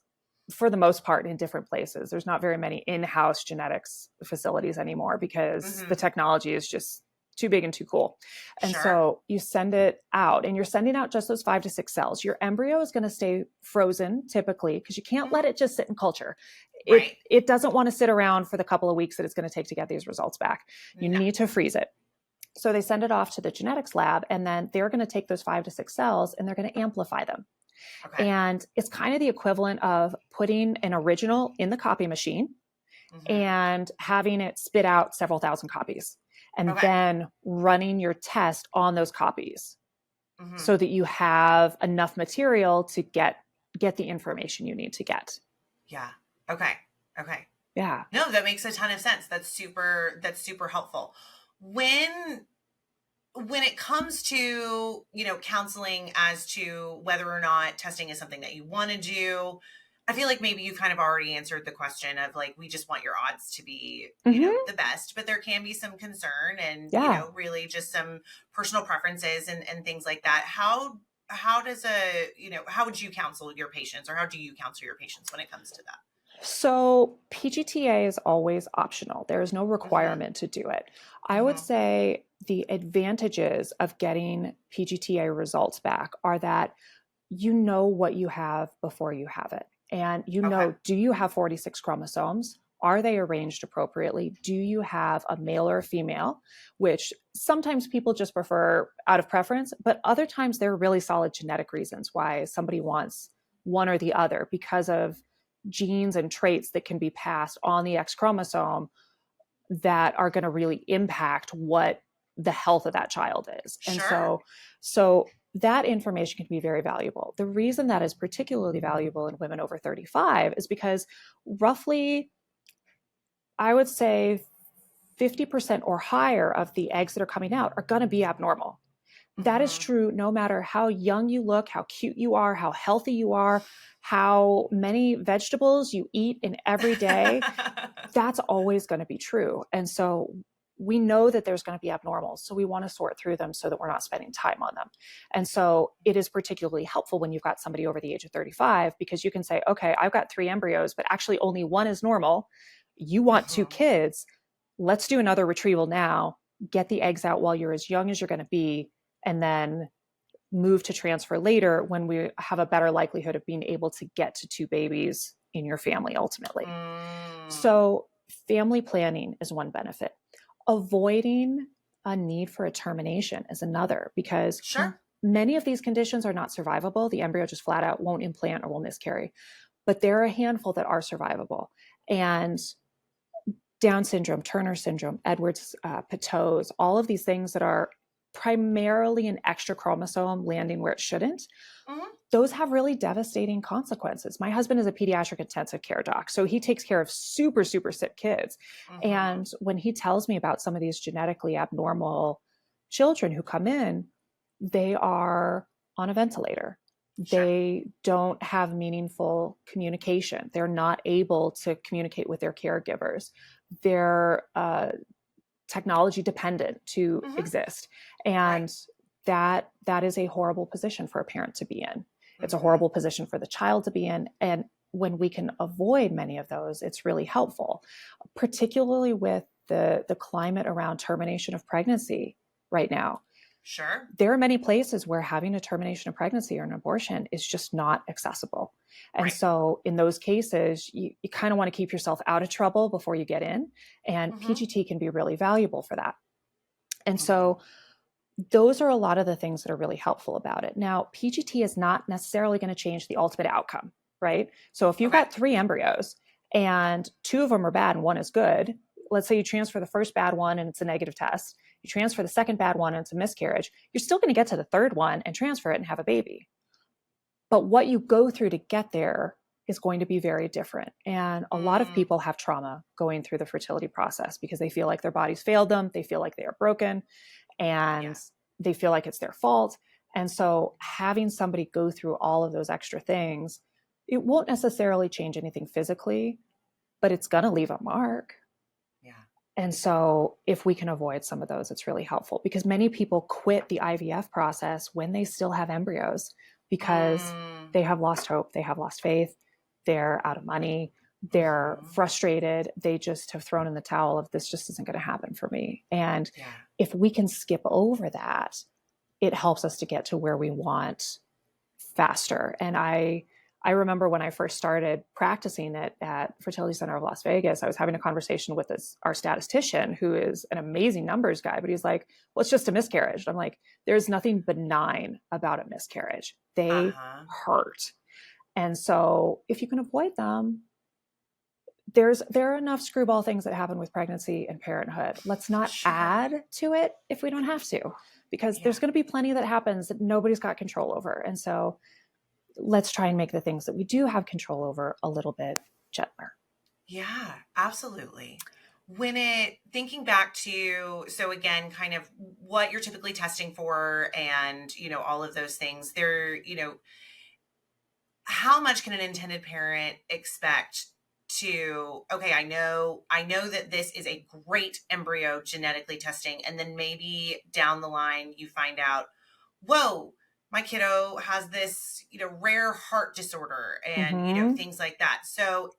for the most part in different places. There's not very many in-house genetics facilities anymore because the technology is just too big and too cool. And so you send it out and you're sending out just those 5 to 6 cells. Your embryo is going to stay frozen typically because you can't let it just sit in culture. It doesn't want to sit around for the couple of weeks that it's going to take to get these results back. You need to freeze it. So they send it off to the genetics lab and then they're going to take those 5 to 6 cells and they're going to amplify them. Okay. And it's kind of the equivalent of putting an original in the copy machine and having it spit out several thousand copies and then running your test on those copies so that you have enough material to get the information you need to get. Yeah. Okay. Yeah. No, that makes a ton of sense. That's super helpful. When it comes to, counseling as to whether or not testing is something that you want to do, I feel like maybe you kind of already answered the question of like, we just want your odds to be, the best, but there can be some concern and, really just some personal preferences and things like that. How does how would you counsel your patients or how do you counsel your patients when it comes to that? So PGTA is always optional. There is no Mm-hmm. requirement to do it. I would Mm-hmm. say the advantages of getting PGTA results back are that you know what you have before you have it. And you Okay. know, do you have 46 chromosomes? Are they arranged appropriately? Do you have a male or a female? Which sometimes people just prefer out of preference, but other times there are really solid genetic reasons why somebody wants one or the other because of genes and traits that can be passed on the X chromosome that are going to really impact what the health of that child is. And Sure. so that information can be very valuable. The reason that is particularly valuable in women over 35 is because roughly, I would say 50% or higher of the eggs that are coming out are going to be abnormal. That is Mm-hmm. true no matter how young you look, how cute you are, how healthy you are, how many vegetables you eat in every day. That's always going to be true. And so we know that there's going to be abnormals. So we want to sort through them so that we're not spending time on them. And so it is particularly helpful when you've got somebody over the age of 35 because you can say, okay, I've got 3 embryos, but actually only one is normal. You want 2 Mm-hmm. kids. Let's do another retrieval now. Get the eggs out while you're as young as you're going to be, and then move to transfer later when we have a better likelihood of being able to get to 2 babies in your family ultimately. Mm. So, family planning is one benefit. Avoiding a need for a termination is another because Sure. many of these conditions are not survivable. The embryo just flat out won't implant or will miscarry, but there are a handful that are survivable. And Down syndrome, Turner syndrome, Edwards, Patau's, all of these things that are primarily an extra chromosome landing where it shouldn't, Mm-hmm. those have really devastating consequences. My husband is a pediatric intensive care doc, so he takes care of super, super sick kids. Mm-hmm. And when he tells me about some of these genetically abnormal children who come in, they are on a ventilator. Sure. They don't have meaningful communication. They're not able to communicate with their caregivers. They're technology dependent to Mm-hmm. exist. Right. And that is a horrible position for a parent to be in. It's a Mm-hmm. horrible position for the child to be in. And when we can avoid many of those, it's really helpful, particularly with the climate around termination of pregnancy right now. Sure. There are many places where having a termination of pregnancy or an abortion is just not accessible. And Right. so in those cases, you kind of want to keep yourself out of trouble before you get in. And Mm-hmm. PGT can be really valuable for that. And Mm-hmm. so those are a lot of the things that are really helpful about it. Now, PGT is not necessarily going to change the ultimate outcome, right? So if you've Okay. got 3 embryos and 2 of them are bad and 1 is good, let's say you transfer the first bad one and it's a negative test, you transfer the second bad one and it's a miscarriage, you're still going to get to the third one and transfer it and have a baby. But what you go through to get there is going to be very different. And a lot of Mm. people have trauma going through the fertility process because they feel like their bodies failed them, they feel like they are broken, Yeah. and they feel like it's their fault. And so having somebody go through all of those extra things, it won't necessarily change anything physically, but it's going to leave a mark. Yeah. And so if we can avoid some of those, it's really helpful because many people quit the IVF process when they still have embryos because Mm. they have lost hope, they have lost faith, they're out of money, they're Mm-hmm. frustrated, they just have thrown in the towel of this just isn't going to happen for me. And Yeah. if we can skip over that, it helps us to get to where we want faster. And I remember when I first started practicing it at Fertility Center of Las Vegas, I was having a conversation with our statistician, who is an amazing numbers guy, but he's like, well, it's just a miscarriage. And I'm like, there's nothing benign about a miscarriage. They Uh-huh. hurt. And so if you can avoid them, there are enough screwball things that happen with pregnancy and parenthood. Let's not Sure. add to it if we don't have to, because Yeah. there's going to be plenty that happens that nobody's got control over. And so let's try and make the things that we do have control over a little bit gentler. Yeah, absolutely. Thinking back to, so again, kind of what you're typically testing for and, all of those things, how much can an intended parent expect to, okay, I know that this is a great embryo genetically testing. And then maybe down the line, you find out, whoa, my kiddo has this, rare heart disorder and, Mm-hmm. things like that. So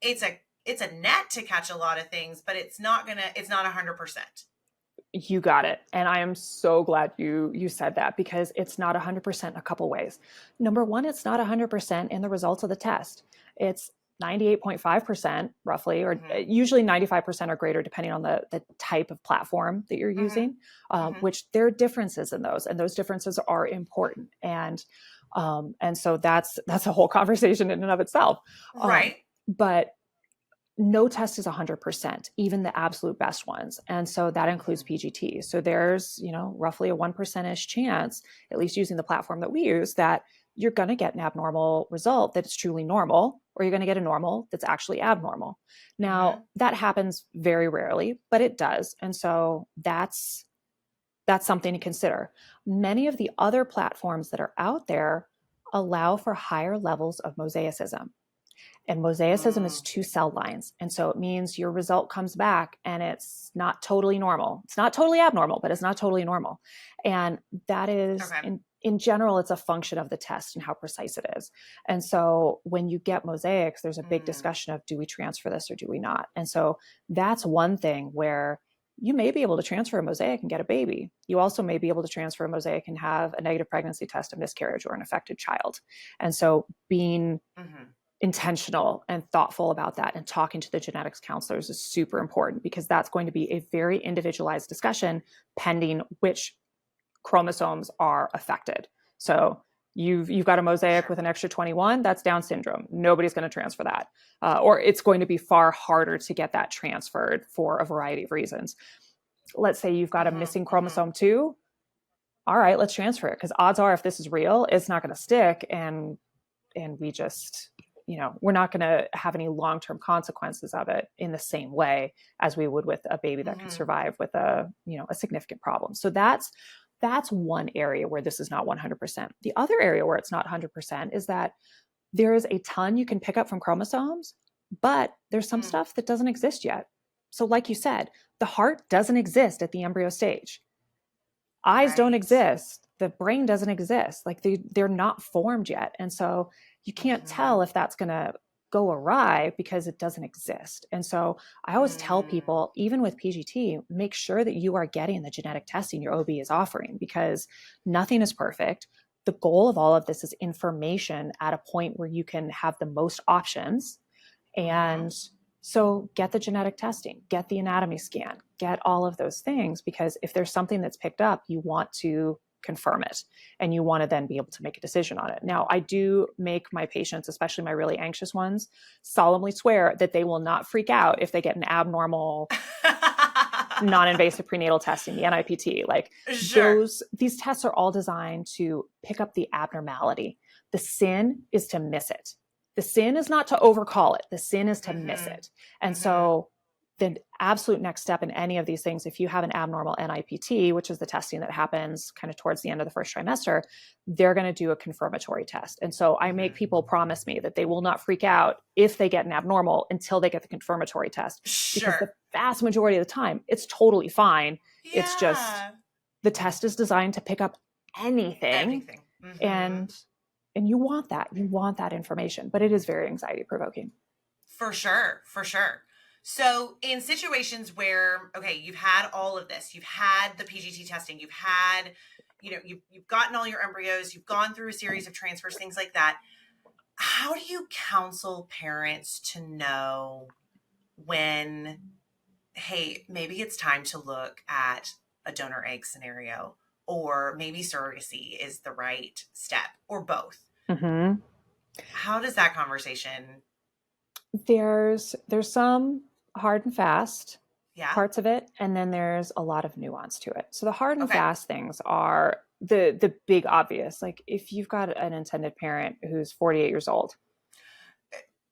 it's a net to catch a lot of things, but it's not 100%. You got it. And I am so glad you said that, because it's not 100% in a couple ways. Number one, it's not 100% in the results of the test. It's 98.5% roughly, or usually 95% or greater, depending on the type of platform that you're using, which there are differences in those, and those differences are important. And so that's a whole conversation in and of itself. Right. But no test is 100%, even the absolute best ones. And so that includes PGT. So there's, roughly a 1% chance, at least using the platform that we use, that you're going to get an abnormal result that's truly normal, or you're going to get a normal that's actually abnormal. Now, that happens very rarely, but it does. And so that's something to consider. Many of the other platforms that are out there allow for higher levels of mosaicism. And mosaicism is 2 cell lines. And so it means your result comes back and it's not totally normal. It's not totally abnormal, but it's not totally normal. And that is, in general, it's a function of the test and how precise it is. And so when you get mosaics, there's a big discussion of, do we transfer this or do we not? And so that's one thing where you may be able to transfer a mosaic and get a baby. You also may be able to transfer a mosaic and have a negative pregnancy test, a miscarriage, or an affected child. And so being intentional and thoughtful about that and talking to the genetics counselors is super important, because that's going to be a very individualized discussion pending which chromosomes are affected. So you've got a mosaic with an extra 21, that's Down syndrome. Nobody's going to transfer that. Or it's going to be far harder to get that transferred for a variety of reasons. Let's say you've got a missing chromosome 2. All right, let's transfer it, because odds are, if this is real, it's not going to stick, and we just, we're not going to have any long-term consequences of it in the same way as we would with a baby that can survive with a significant problem. So that's one area where this is not 100%. The other area where it's not 100% is that there is a ton you can pick up from chromosomes, but there's some stuff that doesn't exist yet. So like you said, the heart doesn't exist at the embryo stage. Eyes don't exist. The brain doesn't exist. Like they're not formed yet. And so you can't tell if that's going to go awry because it doesn't exist. And so I always tell people, even with PGT, make sure that you are getting the genetic testing your OB is offering, because nothing is perfect. The goal of all of this is information at a point where you can have the most options. And so get the genetic testing, get the anatomy scan, get all of those things, because if there's something that's picked up, you want to confirm it, and you want to then be able to make a decision on it. Now, I do make my patients, especially my really anxious ones, solemnly swear that they will not freak out if they get an abnormal non-invasive prenatal testing, the NIPT. Like these tests are all designed to pick up the abnormality. The sin is to miss it. The sin is not to overcall it. The sin is to miss it. And so the absolute next step in any of these things, if you have an abnormal NIPT, which is the testing that happens kind of towards the end of the first trimester, they're going to do a confirmatory test. And so I make people promise me that they will not freak out if they get an abnormal until they get the confirmatory test. Because the vast majority of the time, it's totally fine. Yeah. It's just the test is designed to pick up anything. And you want that. You want that information. But it is very anxiety provoking. For sure. For sure. So in situations where, okay, you've had all of this, you've had the PGT testing, you've had, you've gotten all your embryos, you've gone through a series of transfers, things like that. How do you counsel parents to know when, hey, maybe it's time to look at a donor egg scenario, or maybe surrogacy is the right step, or both? How does that conversation? There's some hard and fast parts of it, and then there's a lot of nuance to it. So the hard and fast things are the big obvious. Like if you've got an intended parent who's 48 years old,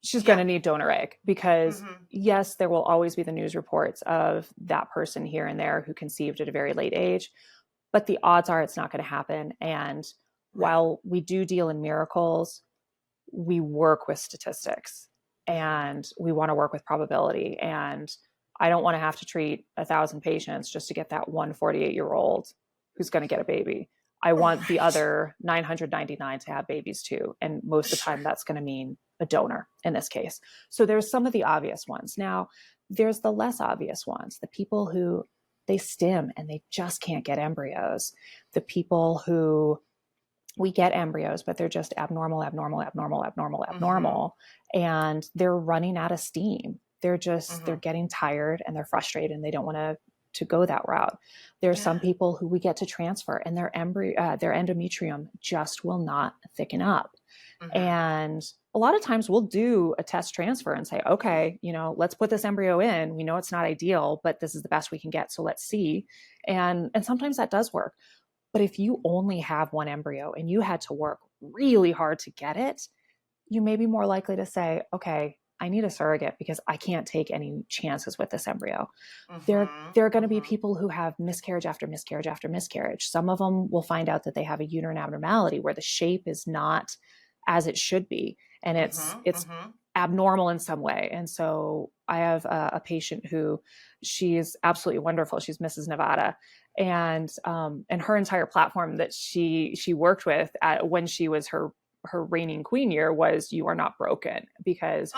she's going to need donor egg, because yes, there will always be the news reports of that person here and there who conceived at a very late age, but the odds are it's not going to happen. And while we do deal in miracles, we work with statistics. And we want to work with probability. And I don't want to have to treat 1,000 patients just to get that 148-year-old who's going to get a baby. I want the other 999 to have babies too. And most of the time that's going to mean a donor in this case. So there's some of the obvious ones. Now, there's the less obvious ones, the people who they stim and they just can't get embryos, the people who we get embryos, but they're just abnormal, and they're running out of steam. They're just, they're getting tired and they're frustrated and they don't want to go that route. There are some people who we get to transfer and their endometrium just will not thicken up. And a lot of times we'll do a test transfer and say, okay, let's put this embryo in. We know it's not ideal, but this is the best we can get. So let's see. And sometimes that does work. But if you only have one embryo and you had to work really hard to get it, you may be more likely to say, okay, I need a surrogate because I can't take any chances with this embryo. There are going to be people who have miscarriage after miscarriage after miscarriage. Some of them will find out that they have a uterine abnormality where the shape is not as it should be. And it's abnormal in some way. And so I have a patient who she's absolutely wonderful. She's Mrs. Nevada. And her entire platform that she worked with when she was her reigning queen year was "You are not broken," because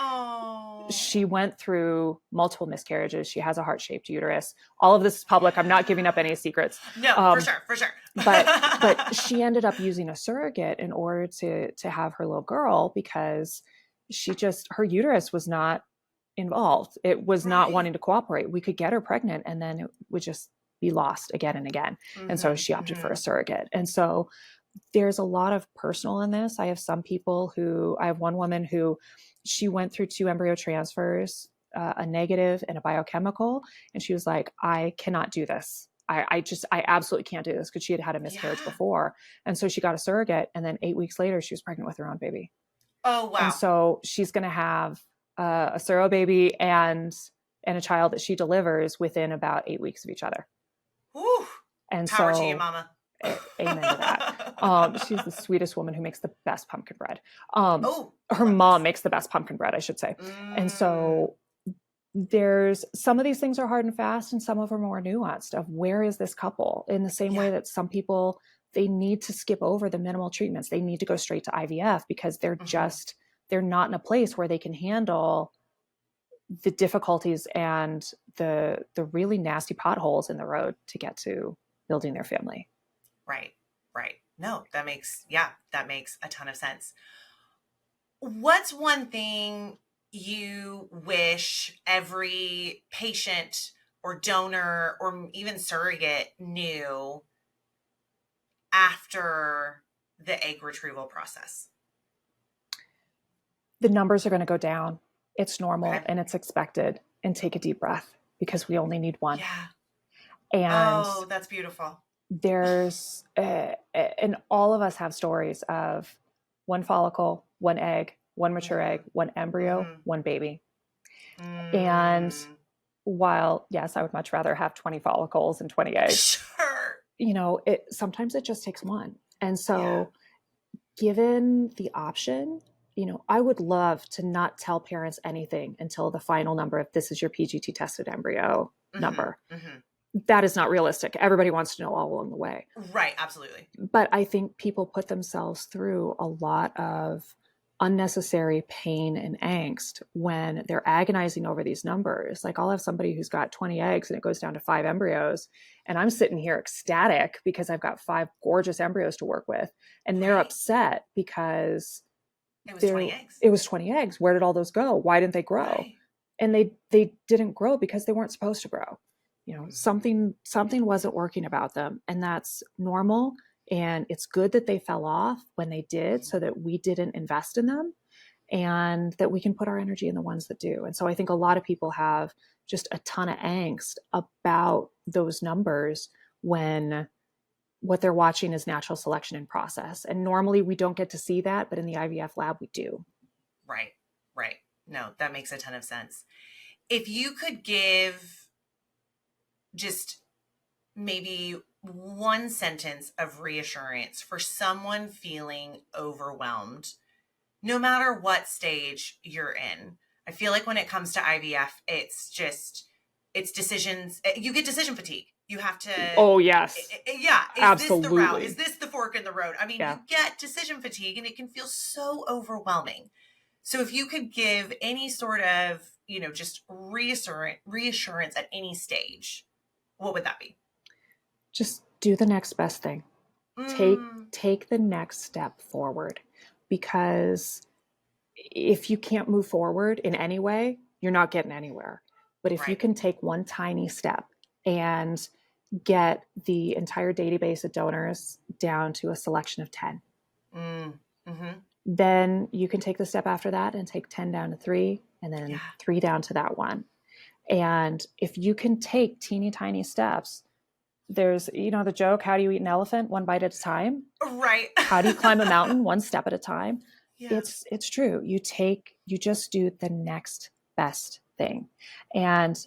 she went through multiple miscarriages. She has a heart-shaped uterus. All of this is public. I'm not giving up any secrets. No, for sure. but she ended up using a surrogate in order to have her little girl because her uterus was not involved. It was not wanting to cooperate. We could get her pregnant and then it would just be lost again and again. And so she opted for a surrogate. And so there's a lot of personal in this. I have one woman who she went through 2 embryo transfers, a negative and a biochemical. And she was like, I cannot do this. I absolutely can't do this because she had had a miscarriage before. And so she got a surrogate. And then 8 weeks later, she was pregnant with her own baby. Oh, wow. And so she's going to have a surrogate baby and a child that she delivers within about 8 weeks of each other. Whew. And Power to you, mama. Amen to that. She's the sweetest woman who makes the best pumpkin bread. Her mom makes the best pumpkin bread, I should say. And so there's some of these things are hard and fast and some of them are more nuanced of where is this couple in the same way that some people, they need to skip over the minimal treatments. They need to go straight to IVF because they're not in a place where they can handle the difficulties and the really nasty potholes in the road to get to building their family. Right. No, that makes a ton of sense. What's one thing you wish every patient or donor or even surrogate knew after the egg retrieval process? The numbers are going to go down. It's normal and it's expected. And take a deep breath because we only need one. Yeah. And that's beautiful. There's, and all of us have stories of one follicle, one egg, one mature egg, one embryo, one baby. And while, yes, I would much rather have 20 follicles and 20 eggs, sometimes it just takes one. And so given the option, I would love to not tell parents anything until the final number of this is your PGT tested embryo number. That is not realistic. Everybody wants to know all along the way. Right. Absolutely. But I think people put themselves through a lot of unnecessary pain and angst when they're agonizing over these numbers. Like I'll have somebody who's got 20 eggs and it goes down to 5 embryos. And I'm sitting here ecstatic because I've got 5 gorgeous embryos to work with. And they're upset because it was 20 eggs. It was 20 eggs. Where did all those go? Why didn't they grow? Right. And they didn't grow because they weren't supposed to grow. Something wasn't working about them, and that's normal. And it's good that they fell off when they did so that we didn't invest in them and that we can put our energy in the ones that do. And so I think a lot of people have just a ton of angst about those numbers when what they're watching is natural selection in process. And normally we don't get to see that, but in the IVF lab, we do. Right. No, that makes a ton of sense. If you could give just maybe one sentence of reassurance for someone feeling overwhelmed, no matter what stage you're in. I feel like when it comes to IVF, it's decisions. You get decision fatigue. You have to. Oh, yes. Absolutely. This the route? Is this the fork in the road? I mean, you get decision fatigue and it can feel so overwhelming. So if you could give any sort of, just reassurance at any stage, what would that be? Just do the next best thing. Mm, Take the next step forward, because if you can't move forward in any way, you're not getting anywhere. But if you right. can take one tiny step and get the entire database of donors down to a selection of 10, Mm, mm-hmm. then you can take the step after that and take 10 down to 3, and then Yeah. 3 down to that 1. And if you can take teeny tiny steps, there's, the joke, how do you eat an elephant? One bite at a time. Right. How do you climb a mountain? One step at a time. Yeah. It's true. You just do the next best thing. And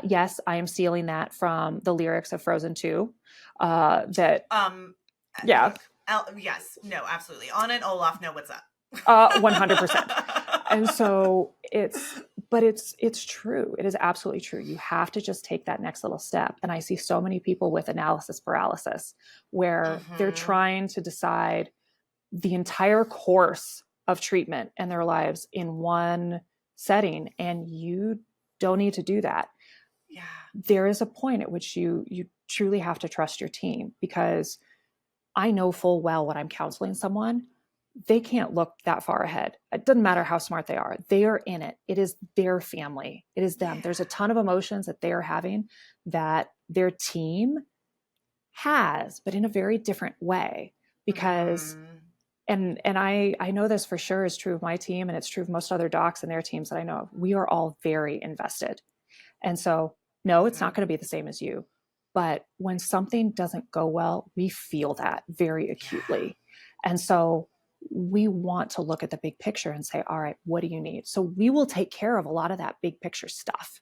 yes, I am stealing that from the lyrics of Frozen 2. That yeah. Yes. No, absolutely. Anna and Olaf know what's up. 100%. And so it's true. It is absolutely true. You have to just take that next little step. And I see so many people with analysis paralysis, where they're trying to decide the entire course of treatment and their lives in one setting. And you don't need to do that. Yeah. There is a point at which you truly have to trust your team, because I know full well when I'm counseling someone, they can't look that far ahead. It doesn't matter how smart they are. They are in it. It is their family. It is them. Yeah. There's a ton of emotions that they're having that their team has, but in a very different way. Because and I know this for sure is true of my team, and it's true of most other docs and their teams that I know of. We are all very invested. And so, no, it's not going to be the same as you. But when something doesn't go well, we feel that very acutely. Yeah. And so we want to look at the big picture and say, all right, what do you need? So we will take care of a lot of that big picture stuff.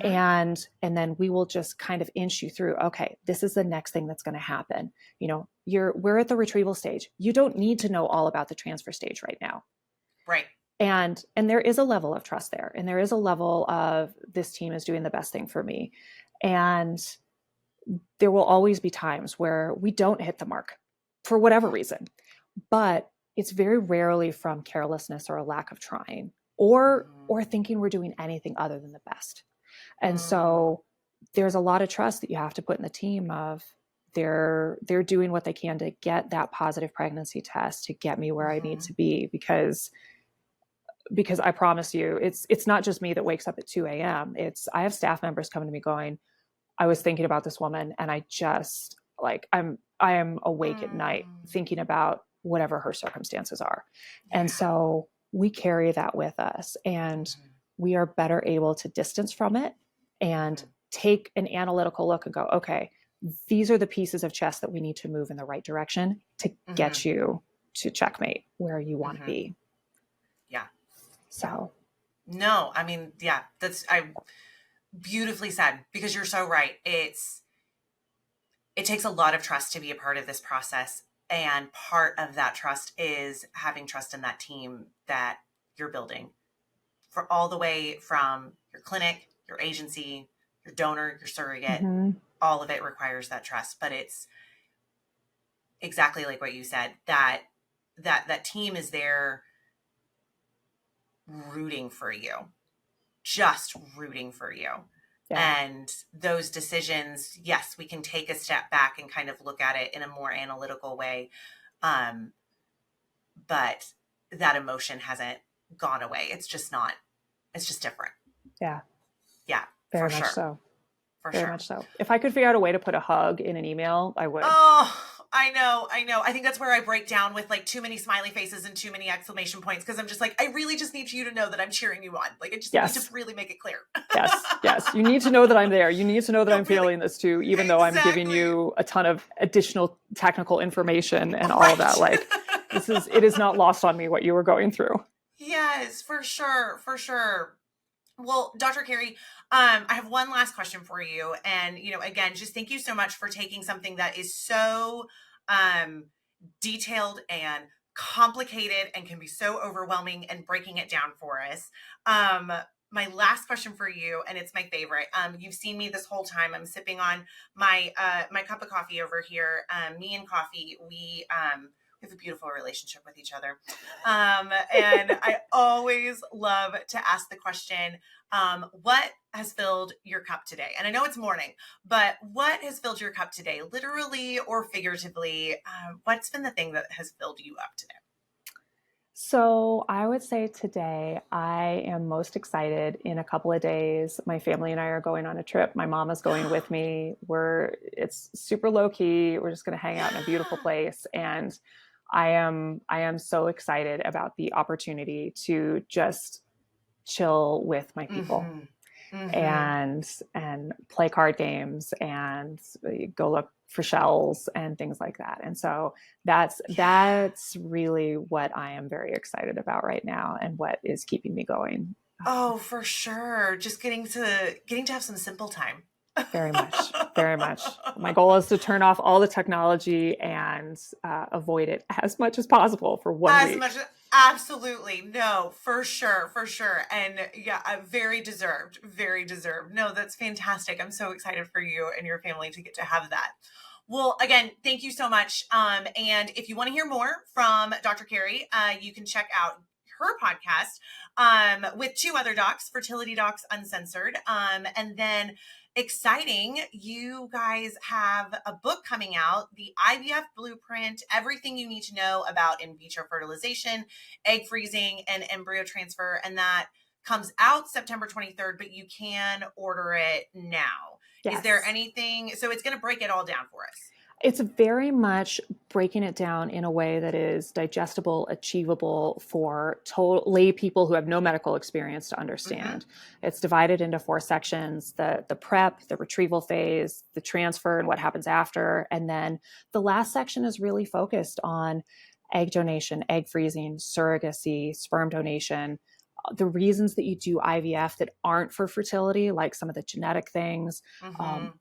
And then we will just kind of inch you through, okay, this is the next thing that's going to happen. We're at the retrieval stage. You don't need to know all about the transfer stage right now. Right. And there is a level of trust there, and there is a level of, this team is doing the best thing for me. And there will always be times where we don't hit the mark for whatever reason, but it's very rarely from carelessness or a lack of trying or thinking we're doing anything other than the best. And so there's a lot of trust that you have to put in the team of, they're doing what they can to get that positive pregnancy test to get me where I need to be, because I promise you, it's not just me that wakes up at 2 a.m. I have staff members coming to me going, I was thinking about this woman, and I just I am awake at night thinking about whatever her circumstances are. Yeah. And so we carry that with us, and we are better able to distance from it and take an analytical look and go, okay, these are the pieces of chess that we need to move in the right direction to get you to checkmate where you want to be. Yeah. So. No, I mean, yeah, I beautifully said, because you're so right. It takes a lot of trust to be a part of this process. And part of that trust is having trust in that team that you're building, for all the way from your clinic, your agency, your donor, your surrogate. All of it requires that trust. But it's exactly like what you said, that team is there rooting for you, just rooting for you. Yeah. And those decisions, yes, we can take a step back and kind of look at it in a more analytical way. But that emotion hasn't gone away. It's just different. Yeah. Yeah. Very for much sure. so. For Very sure. much so. If I could figure out a way to put a hug in an email, I would. Oh, I know. I think that's where I break down with like too many smiley faces and too many exclamation points, because I'm just like, I really just need you to know that I'm cheering you on. Like, I just need to really make it clear. Yes. You need to know that I'm there. You need to know that I'm feeling this too, even though I'm giving you a ton of additional technical information and all of that. Like, it is not lost on me what you were going through. Yes, for sure. For sure. Well, Dr. Carrie, I have one last question for you. And, again, just thank you so much for taking something that is so detailed and complicated and can be so overwhelming and breaking it down for us. My last question for you, and it's my favorite. You've seen me this whole time. I'm sipping on my cup of coffee over here. Me and coffee, we have a beautiful relationship with each other. And I always love to ask the question, what has filled your cup today? And I know it's morning, but what has filled your cup today, literally or figuratively? What's been the thing that has filled you up today? So I would say today I am most excited. In a couple of days, my family and I are going on a trip. My mom is going with me. It's super low key. We're just going to hang out in a beautiful place. And I am so excited about the opportunity to just chill with my people. And play card games and go look for shells and things like that. And so that's really what I am very excited about right now and what is keeping me going. Oh, for sure. Just getting to have some simple time. Very much. Very much. My goal is to turn off all the technology and avoid it as much as possible for 1 week. Absolutely. No, for sure. For sure. And yeah, very deserved. Very deserved. No, that's fantastic. I'm so excited for you and your family to get to have that. Well, again, thank you so much. And if you want to hear more from Dr. Carrie, you can check out her podcast with two other docs, Fertility Docs Uncensored. And then exciting, you guys have a book coming out, the IVF Blueprint, everything you need to know about in vitro fertilization, egg freezing, and embryo transfer. And that comes out September 23rd, but you can order it now. Yes. Is there anything, so it's going to break it all down for us. It's very much breaking it down in a way that is digestible, achievable for lay people who have no medical experience to understand. It's divided into 4 sections: the prep, the retrieval phase, the transfer, and what happens after. And then the last section is really focused on egg donation, egg freezing, surrogacy, sperm donation, the reasons that you do IVF that aren't for fertility, like some of the genetic things,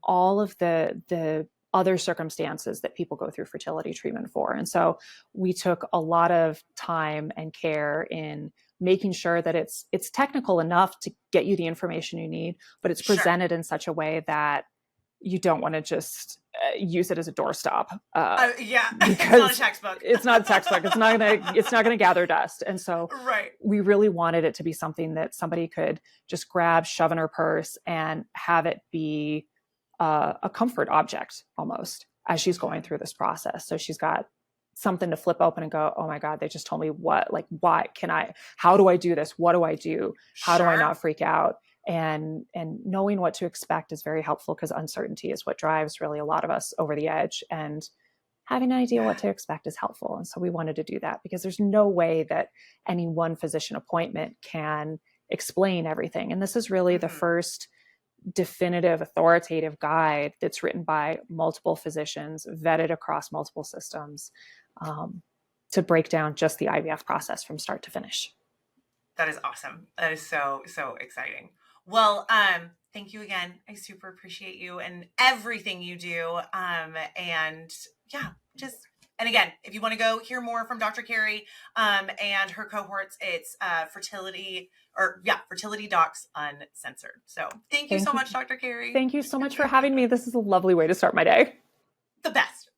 all of the other circumstances that people go through fertility treatment for. And so we took a lot of time and care in making sure that it's technical enough to get you the information you need, but it's presented in such a way that you don't want to just use it as a doorstop. It's not a textbook. It's not a textbook. It's not gonna gather dust. And so we really wanted it to be something that somebody could just grab, shove in her purse, and have it be a comfort object almost as she's going through this process. So she's got something to flip open and go, oh my God, they just told me how do I do this? What do I do? How do I not freak out? And knowing what to expect is very helpful, because uncertainty is what drives really a lot of us over the edge, and having an idea what to expect is helpful. And so we wanted to do that, because there's no way that any one physician appointment can explain everything. And this is really the first definitive authoritative guide that's written by multiple physicians, vetted across multiple systems, to break down just the IVF process from start to finish. That is awesome. That is so, so exciting. Well, thank you again. I super appreciate you and everything you do. And again, if you want to go hear more from Dr. Carrie and her cohorts, it's Fertility Docs Uncensored. So thank you so much, Dr. Carrie. Thank you so much for having me. This is a lovely way to start my day. The best.